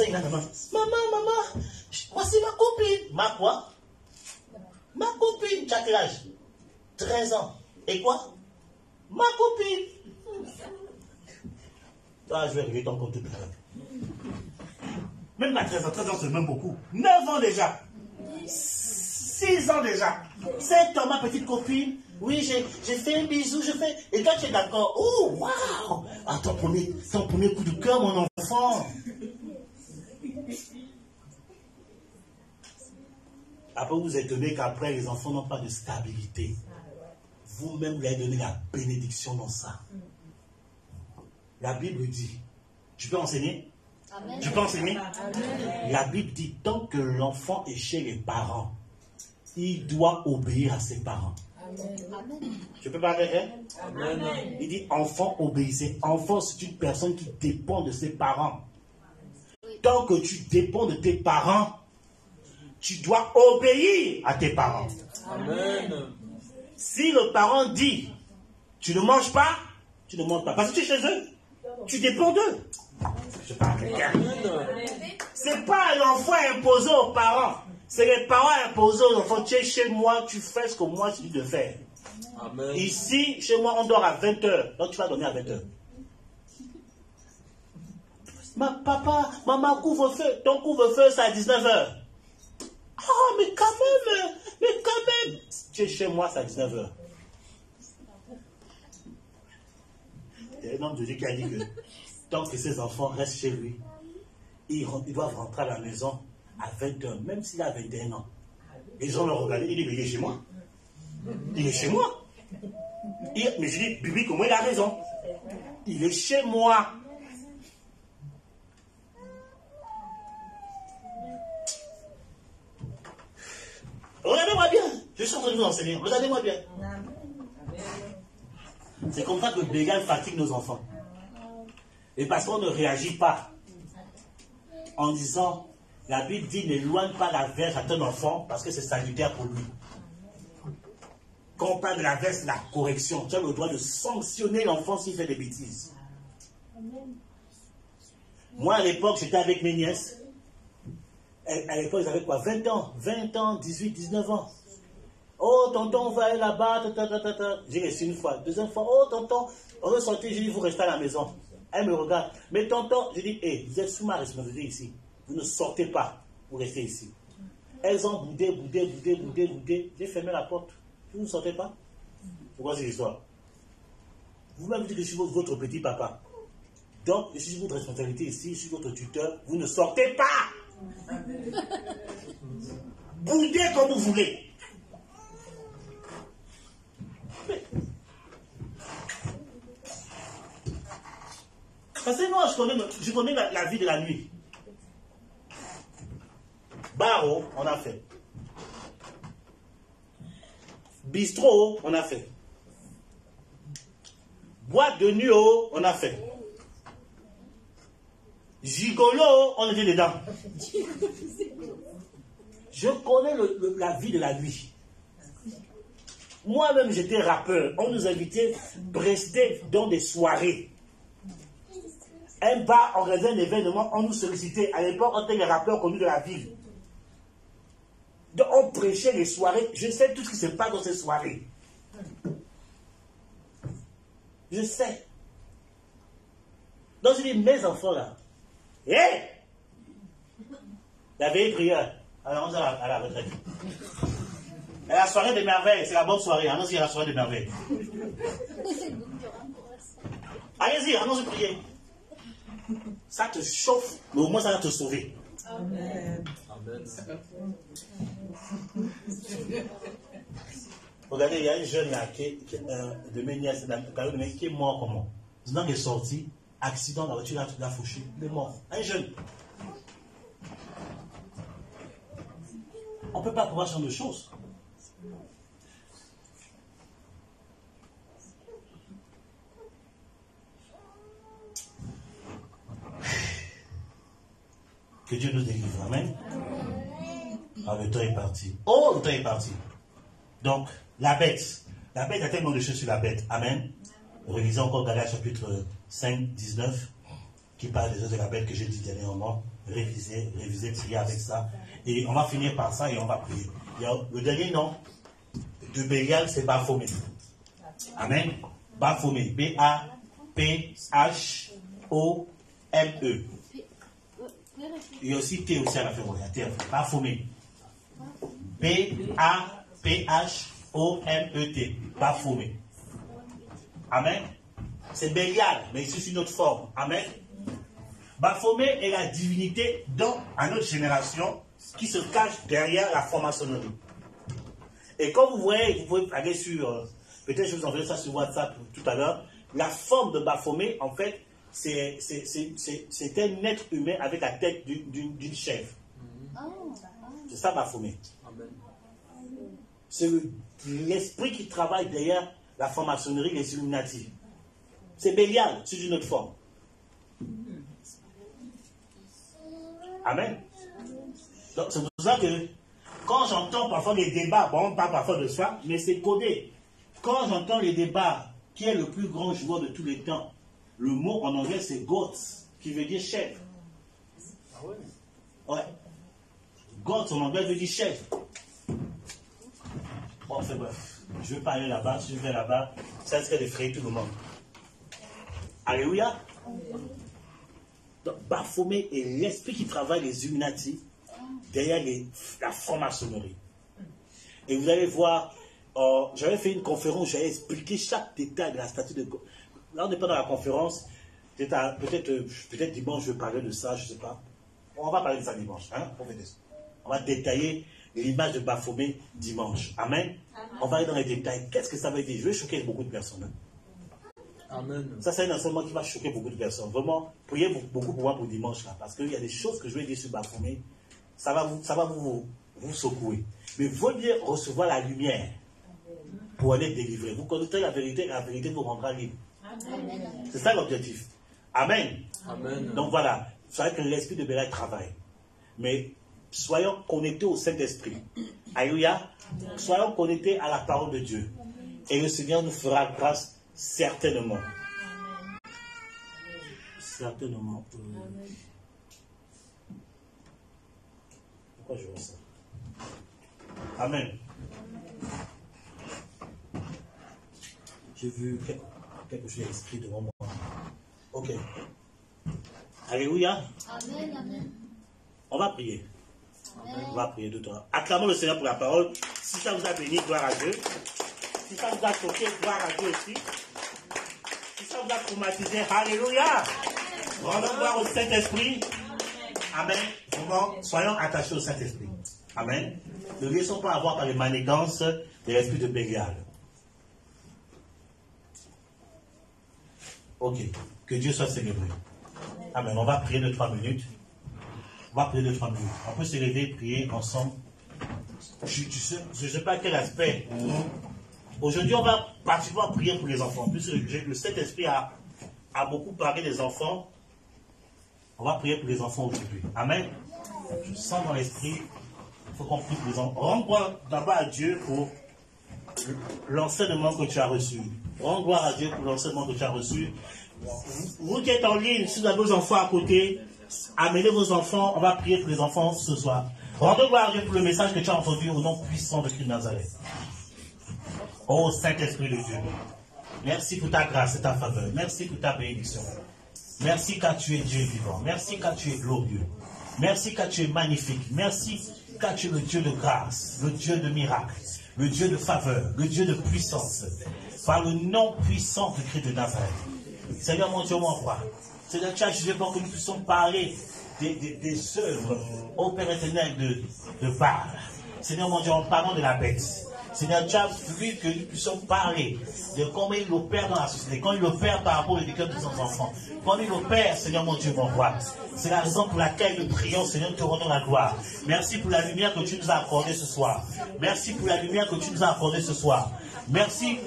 Il a maman, voici ma copine. Ma quoi? Ma copine. Tu as quel âge? 13 ans. Et quoi? Ma copine. Toi, je vais régler ton compte tout à l'heure. Même à 13 ans, c'est même beaucoup. 9 ans déjà. 6 ans déjà. 7 ans, ma petite copine. Oui, j'ai fait un bisou, Et toi, tu es d'accord. Oh, waouh. Ah, ton premier coup de cœur, mon enfant. Après, vous êtes étonné qu'après, les enfants n'ont pas de stabilité. Vous-même, vous avez donné la bénédiction dans ça. La Bible dit, tu peux enseigner? Amen. Tu peux enseigner? Amen. La Bible dit, tant que l'enfant est chez les parents, il doit obéir à ses parents. Amen. Tu peux parler, hein? Amen. Il dit, enfant, obéissez. Enfant, c'est une personne qui dépend de ses parents. Tant que tu dépends de tes parents, tu dois obéir à tes parents. Amen. Si le parent dit, tu ne manges pas, tu ne manges pas. Parce que tu es chez eux, tu dépends d'eux. Je parle à quelqu'un. C'est pas l'enfant imposé aux parents. C'est les parents imposés aux enfants. Tu es chez moi, tu fais ce que moi je dis de faire. Amen. Ici, chez moi, on dort à 20h. Donc tu vas dormir à 20h. Papa, maman, couvre-feu. Ton couvre-feu, c'est à 19h. Ah, mais quand même. Tu es chez moi, c'est à 19h. Il y a un homme de Dieu qui a dit que tant que ses enfants restent chez lui, ils doivent rentrer à la maison à 20h, même s'il a 21 ans. Les gens le regardaient, il dit, mais il est chez moi. Il est chez moi. Mais je dis, Bibi, comment il a raison? Il est chez moi. Regardez-moi bien. Je suis en train de vous enseigner. Regardez-moi bien. C'est comme ça que Bégal fatigue nos enfants. Et parce qu'on ne réagit pas en disant, la Bible dit, n'éloigne pas la verge à ton enfant parce que c'est salutaire pour lui. Quand on parle de la verge, c'est la correction. Tu as le droit de sanctionner l'enfant s'il fait des bêtises. Moi, à l'époque, j'étais avec mes nièces. À l'époque, ils avaient quoi? 20 ans, 18, 19 ans. Oh, tonton, on va aller là-bas. J'ai resté une fois. Deuxième fois, oh, tonton, on veut sortir. J'ai dit, vous restez à la maison. Elle me regarde. Mais tonton, j'ai dit, hey, vous êtes sous ma responsabilité ici. Vous ne sortez pas. Vous restez ici. Elles ont boudé. J'ai fermé la porte. Vous ne sortez pas? Pourquoi c'est l'histoire? Vous-même dites que je suis votre petit papa. Donc, je suis votre responsabilité ici. Je suis votre tuteur. Vous ne sortez pas. Boudez comme vous voulez. Parce que moi, je connais la vie de la nuit. Barreau, on a fait. Bistrot, on a fait. Boîte de nuit, on a fait. Gigolo, on était dedans. Je connais la vie de la nuit. Moi-même, j'étais rappeur. On nous invitait à rester dans des soirées. Un bar organisait un événement, on nous sollicitait. À l'époque, on était les rappeurs connus de la ville. Donc, on prêchait les soirées. Je sais tout ce qui se passe dans ces soirées. Je sais. Donc, je dis, mes enfants là, la veille prière, alors on est à la retraite. Et la soirée des merveilles, c'est la bonne soirée. Allons-y à la soirée des merveilles. Allez-y, allons-y prier. Ça te chauffe, mais au moins ça va te sauver. Amen. Amen. Regardez, il y a un jeune là de mes nièces, qui est mort comment? Quand il est sorti, accident, la voiture l'a fauché, il est mort. Un jeune. On ne peut pas pouvoir changer de choses. Que Dieu nous délivre. Amen. Ah, le temps est parti. Oh, le temps est parti. Donc, la bête. La bête a tellement de choses sur la bête. Amen. Révisez encore Galates chapitre 5, 19, qui parle des œuvres de la bête que j'ai dit dernièrement. Révisez, priez avec ça. Et on va finir par ça et on va prier. Le dernier nom de Bélial, c'est Baphomet. Amen. Baphomet. B-A-P-H-O-M-E. Il y a aussi T aussi à la fin. Baphomet. B-A-P-H-O-M-E-T. Baphomet. Amen. C'est Bélial, mais ici c'est une autre forme. Amen. Baphomet est la divinité à notre génération qui se cache derrière la franc-maçonnerie. Et comme vous voyez, vous pouvez aller sur, peut-être je vous enverrai ça sur WhatsApp tout à l'heure, la forme de Baphomet, en fait, c'est un être humain avec la tête d'une chèvre. C'est ça Baphomet. C'est l'esprit qui travaille derrière la franc-maçonnerie, les Illuminati. C'est Bélial, sous une autre forme. Amen. Donc c'est pour ça que quand j'entends parfois les débats, bon, on parle parfois de ça, mais c'est codé. Quand j'entends les débats, qui est le plus grand joueur de tous les temps, le mot en anglais c'est goat, qui veut dire chèvre. Ah ouais? Ouais. Goat en anglais veut dire chèvre. Bon, enfin bref, je ne veux pas aller là-bas, si je vais là-bas, ça serait d'effrayer tout le monde. Alléluia. Donc, Baphomet est l'esprit qui travaille les Illuminati derrière la franc-maçonnerie. Et vous allez voir, j'avais fait une conférence où j'avais expliqué chaque détail de la statue de God. Là, on n'est pas dans la conférence. Peut-être dimanche, je vais parler de ça, je ne sais pas. On va parler de ça dimanche. Hein? On va détailler l'image de Baphomet dimanche. Amen. On va aller dans les détails. Qu'est-ce que ça veut dire? Je vais choquer beaucoup de personnes. Hein? Amen. Ça, c'est un enseignement qui va choquer beaucoup de personnes. Vraiment, priez beaucoup pour moi pour dimanche, là, parce qu'il y a des choses que je vais dire sur Baphomet, ça va vous secouer. Mais vous devez recevoir la lumière pour aller délivrer. Vous connaîtrez la vérité vous rendra libre. C'est ça l'objectif. Amen. Amen. Donc voilà, vous savez que l'esprit de Bélial travaille. Mais soyons connectés au Saint-Esprit. Alléluia. Soyons connectés à la parole de Dieu. Et le Seigneur nous fera grâce. Certainement. Certainement. Pourquoi je vois ça? Amen. J'ai vu quelque chose écrit devant moi. Ok. Alléluia. Amen, amen. On va prier. Amen. On va prier de toi. Acclamons le Seigneur pour la parole. Si ça vous a béni, gloire à Dieu. Si ça vous a choqué, gloire à Dieu aussi. Si ça vous a traumatisé, alléluia. Rendons gloire au Saint-Esprit. Amen. Vraiment, soyons attachés au Saint-Esprit. Amen. Ne laissons pas avoir par les manigances de l'esprit de Bélial. Ok. Que Dieu soit célébré. Amen. On va prier de 3 minutes. On va prier de 3 minutes. On peut se lever, prier ensemble. Je ne sais pas quel aspect. Aujourd'hui, on va particulièrement prier pour les enfants. Puisque le Saint-Esprit a beaucoup parlé des enfants. On va prier pour les enfants aujourd'hui. Amen. Je sens dans l'esprit, il faut qu'on prie pour les enfants. Rends gloire d'abord à Dieu pour l'enseignement que tu as reçu. Rends gloire à Dieu pour l'enseignement que tu as reçu. Vous qui êtes en ligne, si vous avez vos enfants à côté, amenez vos enfants. On va prier pour les enfants ce soir. Rendez gloire à Dieu pour le message que tu as entendu au nom puissant de Christ de Nazareth. Oh Saint-Esprit de Dieu, merci pour ta grâce et ta faveur. Merci pour ta bénédiction. Merci car tu es Dieu vivant. Merci car tu es glorieux. Merci car tu es magnifique. Merci car tu es le Dieu de grâce, le Dieu de miracles, le Dieu de faveur, le Dieu de puissance. Par le nom puissant de Christ de Nazareth. Seigneur mon Dieu, mon roi. Seigneur, tu as jugé pour que nous puissions parler des œuvres, ô Père éternel, de Baal. Seigneur mon Dieu, en parlant de la bête. Seigneur, tu as voulu que nous puissions parler de comment il opère dans la société, quand il opère par rapport à l'éducation de nos enfants, quand il opère, Seigneur mon Dieu, mon roi. C'est la raison pour laquelle nous prions, Seigneur, nous te rendons la gloire. Merci pour la lumière que tu nous as accordée ce soir. Merci pour la lumière que tu nous as accordée ce soir. Merci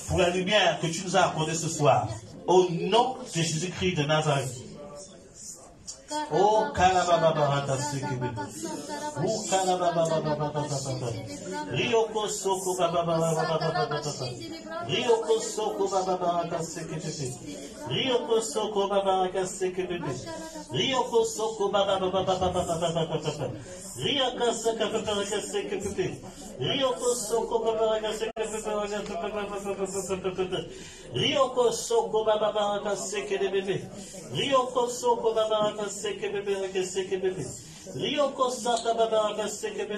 pour la lumière que tu nous as accordée ce soir. Au nom de Jésus-Christ de Nazareth. Oh, Kalabababata Sekebe. Oh, Kalababababata. Rioko Soko Bababababata. Rioko Soko Babababata Sekebe. Rioko Soko Babababata Sekebe. Rioko Soko Bababababata. Rioko Soko Babababata Sekebe. Rioko Soko Babababata Sekebe. Rioko Soko Babababata Sekebe. Rioko Soko Babababata Sekebe. Rioko Saka Babababata Sekebe.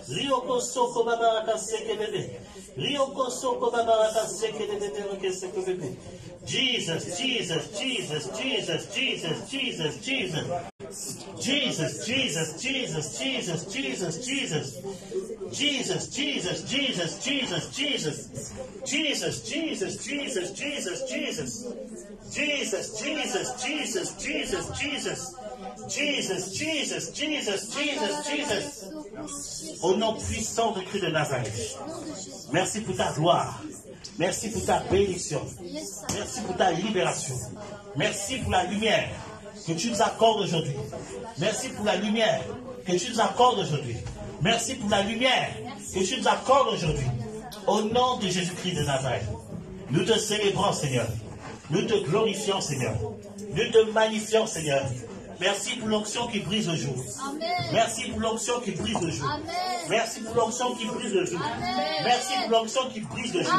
Rioko Soko Babababata Sekebe. Rioko Soko Babababata Sekebe. Jesus, Jesus, Jesus, Jesus, Jesus, Jesus, Jesus. Jesus, Jesus, Jesus, Jesus, Jesus, Jesus. Jesus, Jesus, Jesus, Jesus, Jesus. Jesus, Jesus, Jesus, Jesus, Jesus. Jesus, Jesus, Jesus, Jesus, Jesus. Jesus, Jesus, Jesus, Jesus, Jesus. Au nom puissant de Christ de Nazareth. Merci pour ta gloire. Merci pour ta bénédiction. Merci pour ta libération. Merci pour la lumière que tu nous accordes aujourd'hui. Merci pour la lumière que tu nous accordes aujourd'hui. Merci pour la lumière que tu nous accordes aujourd'hui. Au nom de Jésus-Christ de Nazareth, nous te célébrons, Seigneur. Nous te glorifions, Seigneur. Nous te magnifions, Seigneur. Merci pour l'onction qui brise le jour. Merci pour l'onction qui brise le jour. Merci pour l'onction qui brise le jour. Merci pour l'onction qui brise le jour.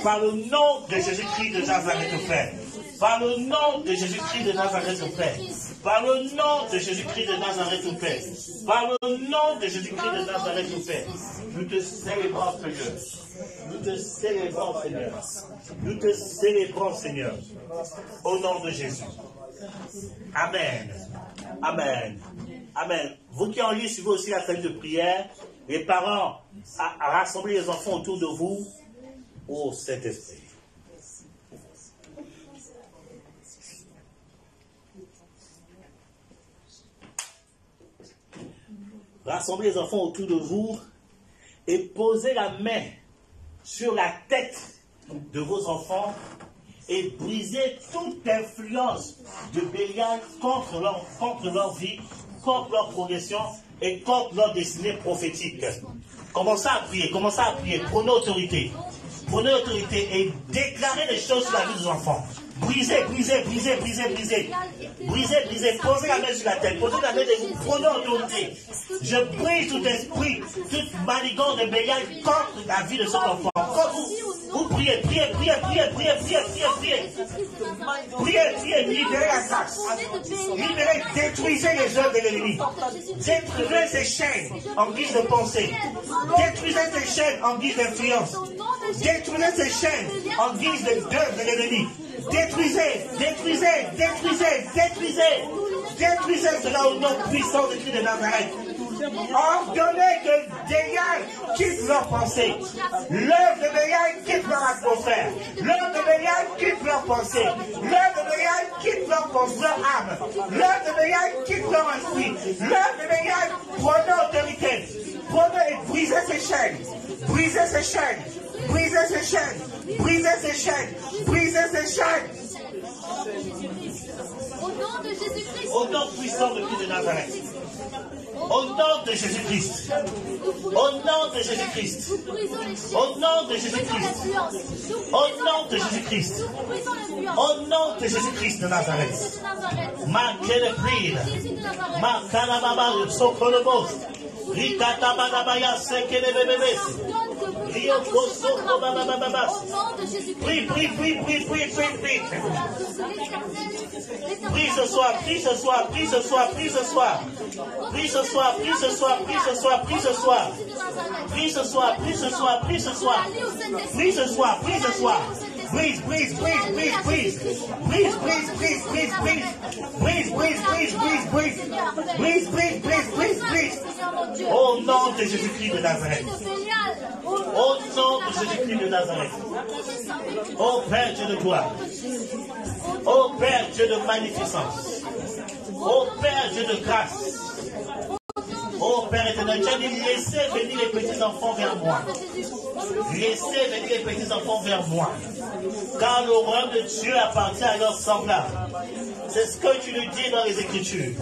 Par le nom de Jésus-Christ de Nazareth, Père. Par le nom de Jésus-Christ de Nazareth, Père. Par le nom de Jésus-Christ de Nazareth, Père. Par le nom de Jésus-Christ de Nazareth, Père. Nous te célébrons, Seigneur. Nous te célébrons, Seigneur. Nous te célébrons, Seigneur. Au nom de Jésus. Amen. Amen. Amen. Vous qui en ligne, suivez aussi la salle de prière. Les parents, à rassembler les enfants autour de vous. Ô Saint-Esprit. Rassemblez les enfants autour de vous et posez la main sur la tête de vos enfants et brisez toute influence de Bélial contre leur vie, contre leur progression et contre leur destinée prophétique. Commencez à prier, prenez autorité. Prenez autorité et déclarez les choses sur la vie des enfants. Brisez. Posez la main sur la tête. Posez la main et vous prenez autorité. Je brise tout esprit, toute manigance de Bélial contre la vie de cet enfant. Quand vous priez. Priez, libérez la grâce. Libérez, détruisez les œuvres de l'ennemi. Détruisez ses chaînes en guise de pensée. Détruisez ses chaînes en guise d'influence. Détruisez ces chaînes en guise d'œuvre de l'ennemi. Détruisez cela au nom puissant de Christ de Nazareth. Ordonnez que Bélial quitte leur pensée. L'œuvre de Bélial quitte leur atmosphère. L'œuvre de Bélial quitte leur pensée. L'œuvre de Bélial quitte leur âme. L'œuvre de Bélial quitte leur esprit. L'œuvre de Bélial, prenez autorité. Prenez et brisez ces chaînes. Brisez ces chaînes. Au nom puissant de Christ de Nazareth. Au nom de Jésus-Christ. Au nom de Jésus-Christ. Au nom de Jésus-Christ. Au nom de Jésus-Christ. Au nom de Jésus-Christ de Nazareth. Ma Kélépride. Ma Kalababa Sokolobos. Rikata Badabaya Sekelebebes. Prie. Prie ce soir. Au nom de Jésus-Christ de Nazareth. Au nom de Jésus-Christ de Nazareth. Ô Père Dieu de gloire. Ô Père Dieu de magnificence. Ô Père Dieu de grâce. Ô Père éternel, tu as dit laissez venir les petits enfants vers moi. Laissez venir les petits enfants vers moi. Car le royaume de Dieu appartient à leurs semblables. C'est ce que tu nous dis dans les Écritures.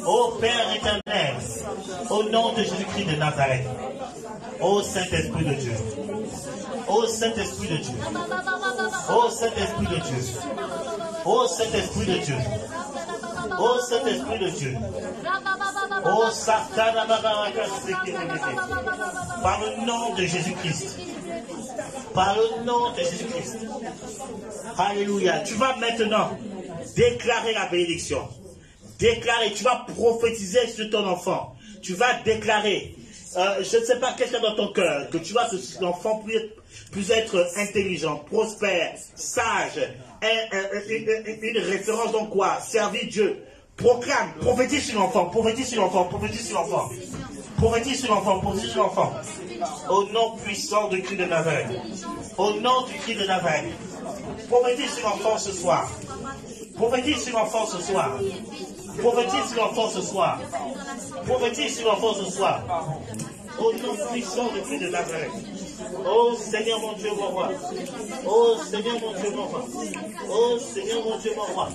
Ô Père éternel, au nom de Jésus-Christ de Nazareth. Ô Saint-Esprit de Dieu. Ô Saint-Esprit de Dieu. Ô Saint-Esprit de Dieu. Ô Saint-Esprit de Dieu. Ô Saint-Esprit de Dieu. Ô Satan, par le nom de Jésus-Christ. Par le nom de Jésus-Christ. Alléluia. Tu vas maintenant déclarer la bénédiction. Déclarer, tu vas prophétiser sur ton enfant. Tu vas déclarer, je ne sais pas qu'est-ce qu'il y a dans ton cœur, que tu vois que l'enfant puisse être intelligent, prospère, sage, une référence dans quoi? Servir Dieu. Proclame, prophétise sur l'enfant, prophétise sur l'enfant, prophétise sur l'enfant. Prophétise sur l'enfant, prophétise sur l'enfant. Au nom puissant du Christ de Nazareth. Au nom du Christ de Nazareth. Prophétise sur l'enfant ce soir. Prophétise sur l'enfant ce soir. Prophétise sur l'enfant ce soir. Prophétise sur l'enfant ce soir. Au nom puissant du Christ de Nazareth. Oh Seigneur mon Dieu, mon roi. Oh Seigneur mon Dieu, mon roi. Oh Seigneur mon Dieu, mon roi.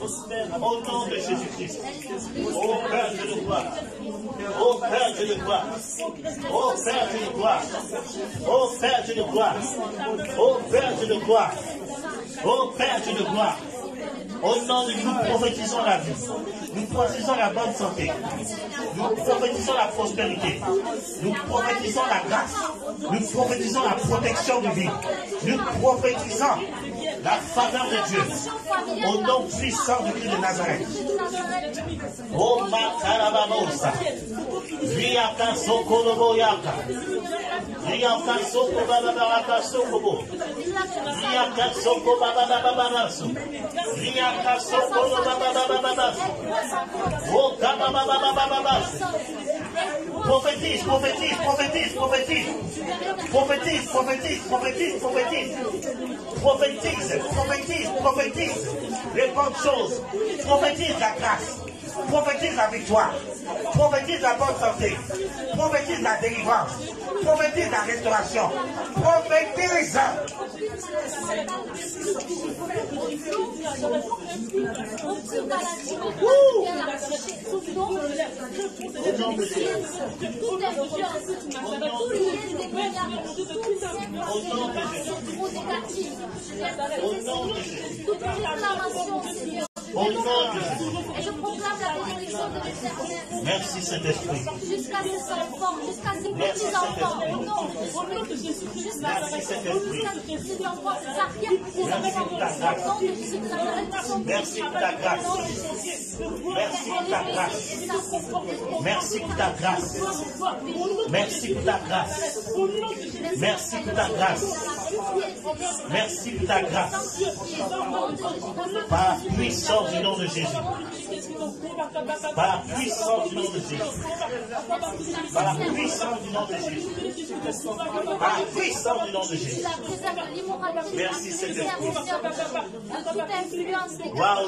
Au nom de Jésus-Christ. Oh Père Dieu de gloire. Oh Père Dieu de gloire. Oh Père Dieu de gloire. Oh Père Dieu de gloire. Oh Père Dieu de gloire. Oh Père Dieu de gloire. Au nom de nous prophétisons la vie. Nous prophétisons la bonne santé. Nous prophétisons la prospérité. Nous prophétisons la grâce. Nous prophétisons la protection de vie. Nous prophétisons la faveur de Dieu. Au nom puissant du Christ de Nazareth. Oh Makarababosa. Riaka Sokolobo Yaka. Riaka Soko Babaraka Sokobo. Riaka Soko Babababarasu. Riaka Soko Babababarasu. Oh Kababababarasu. Prophétise, prophétise, prophétise, prophétise. Prophétise, prophétise, prophétise, prophétise. Prophétise, prophétise, prophétise. Les bonnes choses. Prophétise la grâce. Prophétise la victoire. Prophétise la bonne santé. Prophétise la délivrance. Prophétise la restauration. Prophétise. Et je proclame la bénédiction de l'Éternel. Merci Saint-Esprit. Jusqu'à ces enfants, jusqu'à ces petits-enfants, au nom de Jésus-Christ, jusqu'à ces petits-enfants, ces arrière-petits-enfants, au nom de Jésus-Christ. Merci pour ta grâce. Merci pour ta grâce. Merci pour ta grâce. Merci pour ta grâce. Merci pour ta grâce. Merci pour ta grâce. Par la puissance du nom de Jésus. Par la puissance du nom de Jésus. Par la puissance du nom de Jésus. Par la puissance du nom de Jésus. Merci Saint-Esprit. Waouh,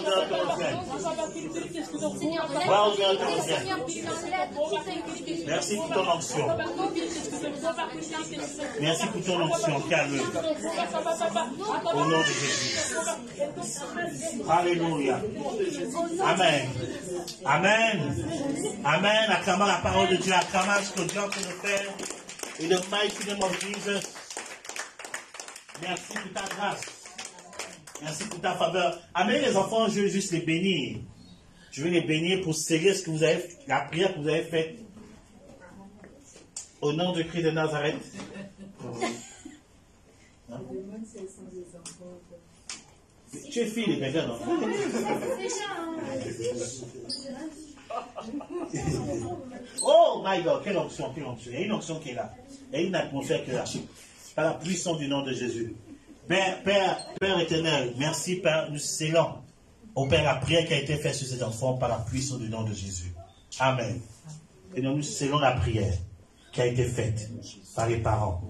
merci pour ton onction. Merci pour ton onction, calme. Au nom de Jésus. Alléluia. Amen. Amen. Amen. Acclamons la parole de Dieu. Acclamons ce que Dieu est en train de faire. In the mighty name of Jesus. Merci pour ta grâce. Merci pour ta faveur. Amenez les enfants, je veux juste les bénir. Je veux les bénir pour sceller ce que vous avez, la prière que vous avez faite. Au nom de Christ de Nazareth. Hein? Tu es fille, les gars, non? Oh my God, quelle onction, quelle onction. Il y a une onction qui est là. Il y a une atmosphère qui est là. Par la puissance du nom de Jésus. Père éternel, merci Père, nous scellons au Père la prière qui a été faite sur cet enfant par la puissance du nom de Jésus. Amen. Et nous scellons la prière qui a été faite par les parents.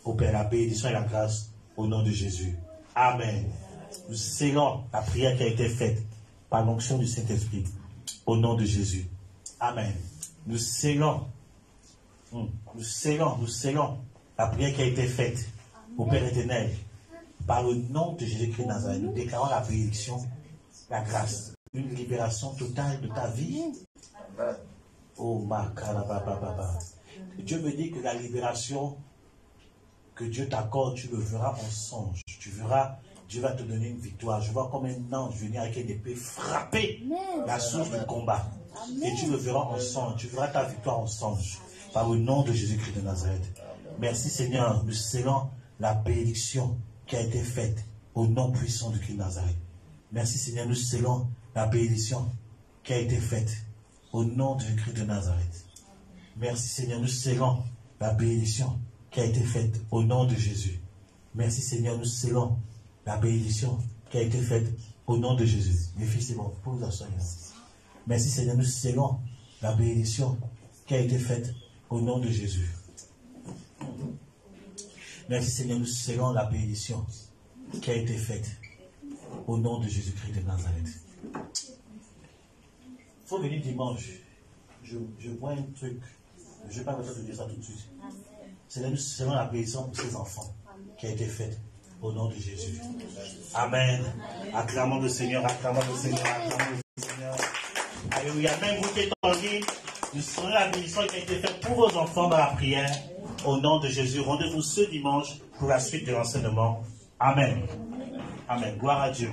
Au Père, la bénédiction et la grâce au nom de Jésus. Amen. Nous scellons la prière qui a été faite par l'onction du Saint-Esprit au nom de Jésus. Amen. Nous scellons la prière qui a été faite au Père éternel par le nom de Jésus-Christ de Nazareth. Nous déclarons la bénédiction, la grâce, une libération totale de ta vie. Oh ma carabababa. Dieu me dit que la libération que Dieu t'accorde, tu le verras en songe. Tu verras, Dieu va te donner une victoire. Je vois comme un ange venir avec une épée frapper la source du combat. Et tu le verras en songe. Tu verras ta victoire en songe. Par le nom de Jésus-Christ de Nazareth. Merci Seigneur. Nous scellons la bénédiction qui a été faite au nom puissant de Christ de Nazareth. Merci Seigneur. Nous scellons la bénédiction qui a été faite au nom de Christ de Nazareth. Merci Seigneur. Nous scellons la bénédiction qui a été faite au nom de Jésus. Merci Seigneur. Nous scellons la bénédiction qui a été faite au nom de Jésus. Mes fils, c'est bon. Pour vous asseoir. Merci Seigneur. Nous scellons la bénédiction qui a été faite au nom de Jésus. Merci Seigneur, nous scellons la bénédiction qui a été faite au nom de Jésus-Christ de Nazareth. Il faut venir dimanche. Je vois un truc. Je ne vais pas me faire dire ça tout de suite. Seigneur, nous scellons la bénédiction pour ces enfants qui a été faite au nom de Jésus. Amen. Acclamons le Seigneur, acclamons le Seigneur, acclamons le Seigneur. Alléluia. Même vous qui êtes en ligne, nous serons la bénédiction qui a été faite pour vos enfants dans la prière. Au nom de Jésus, rendez-vous ce dimanche pour la suite de l'enseignement. Amen. Amen. Gloire à Dieu.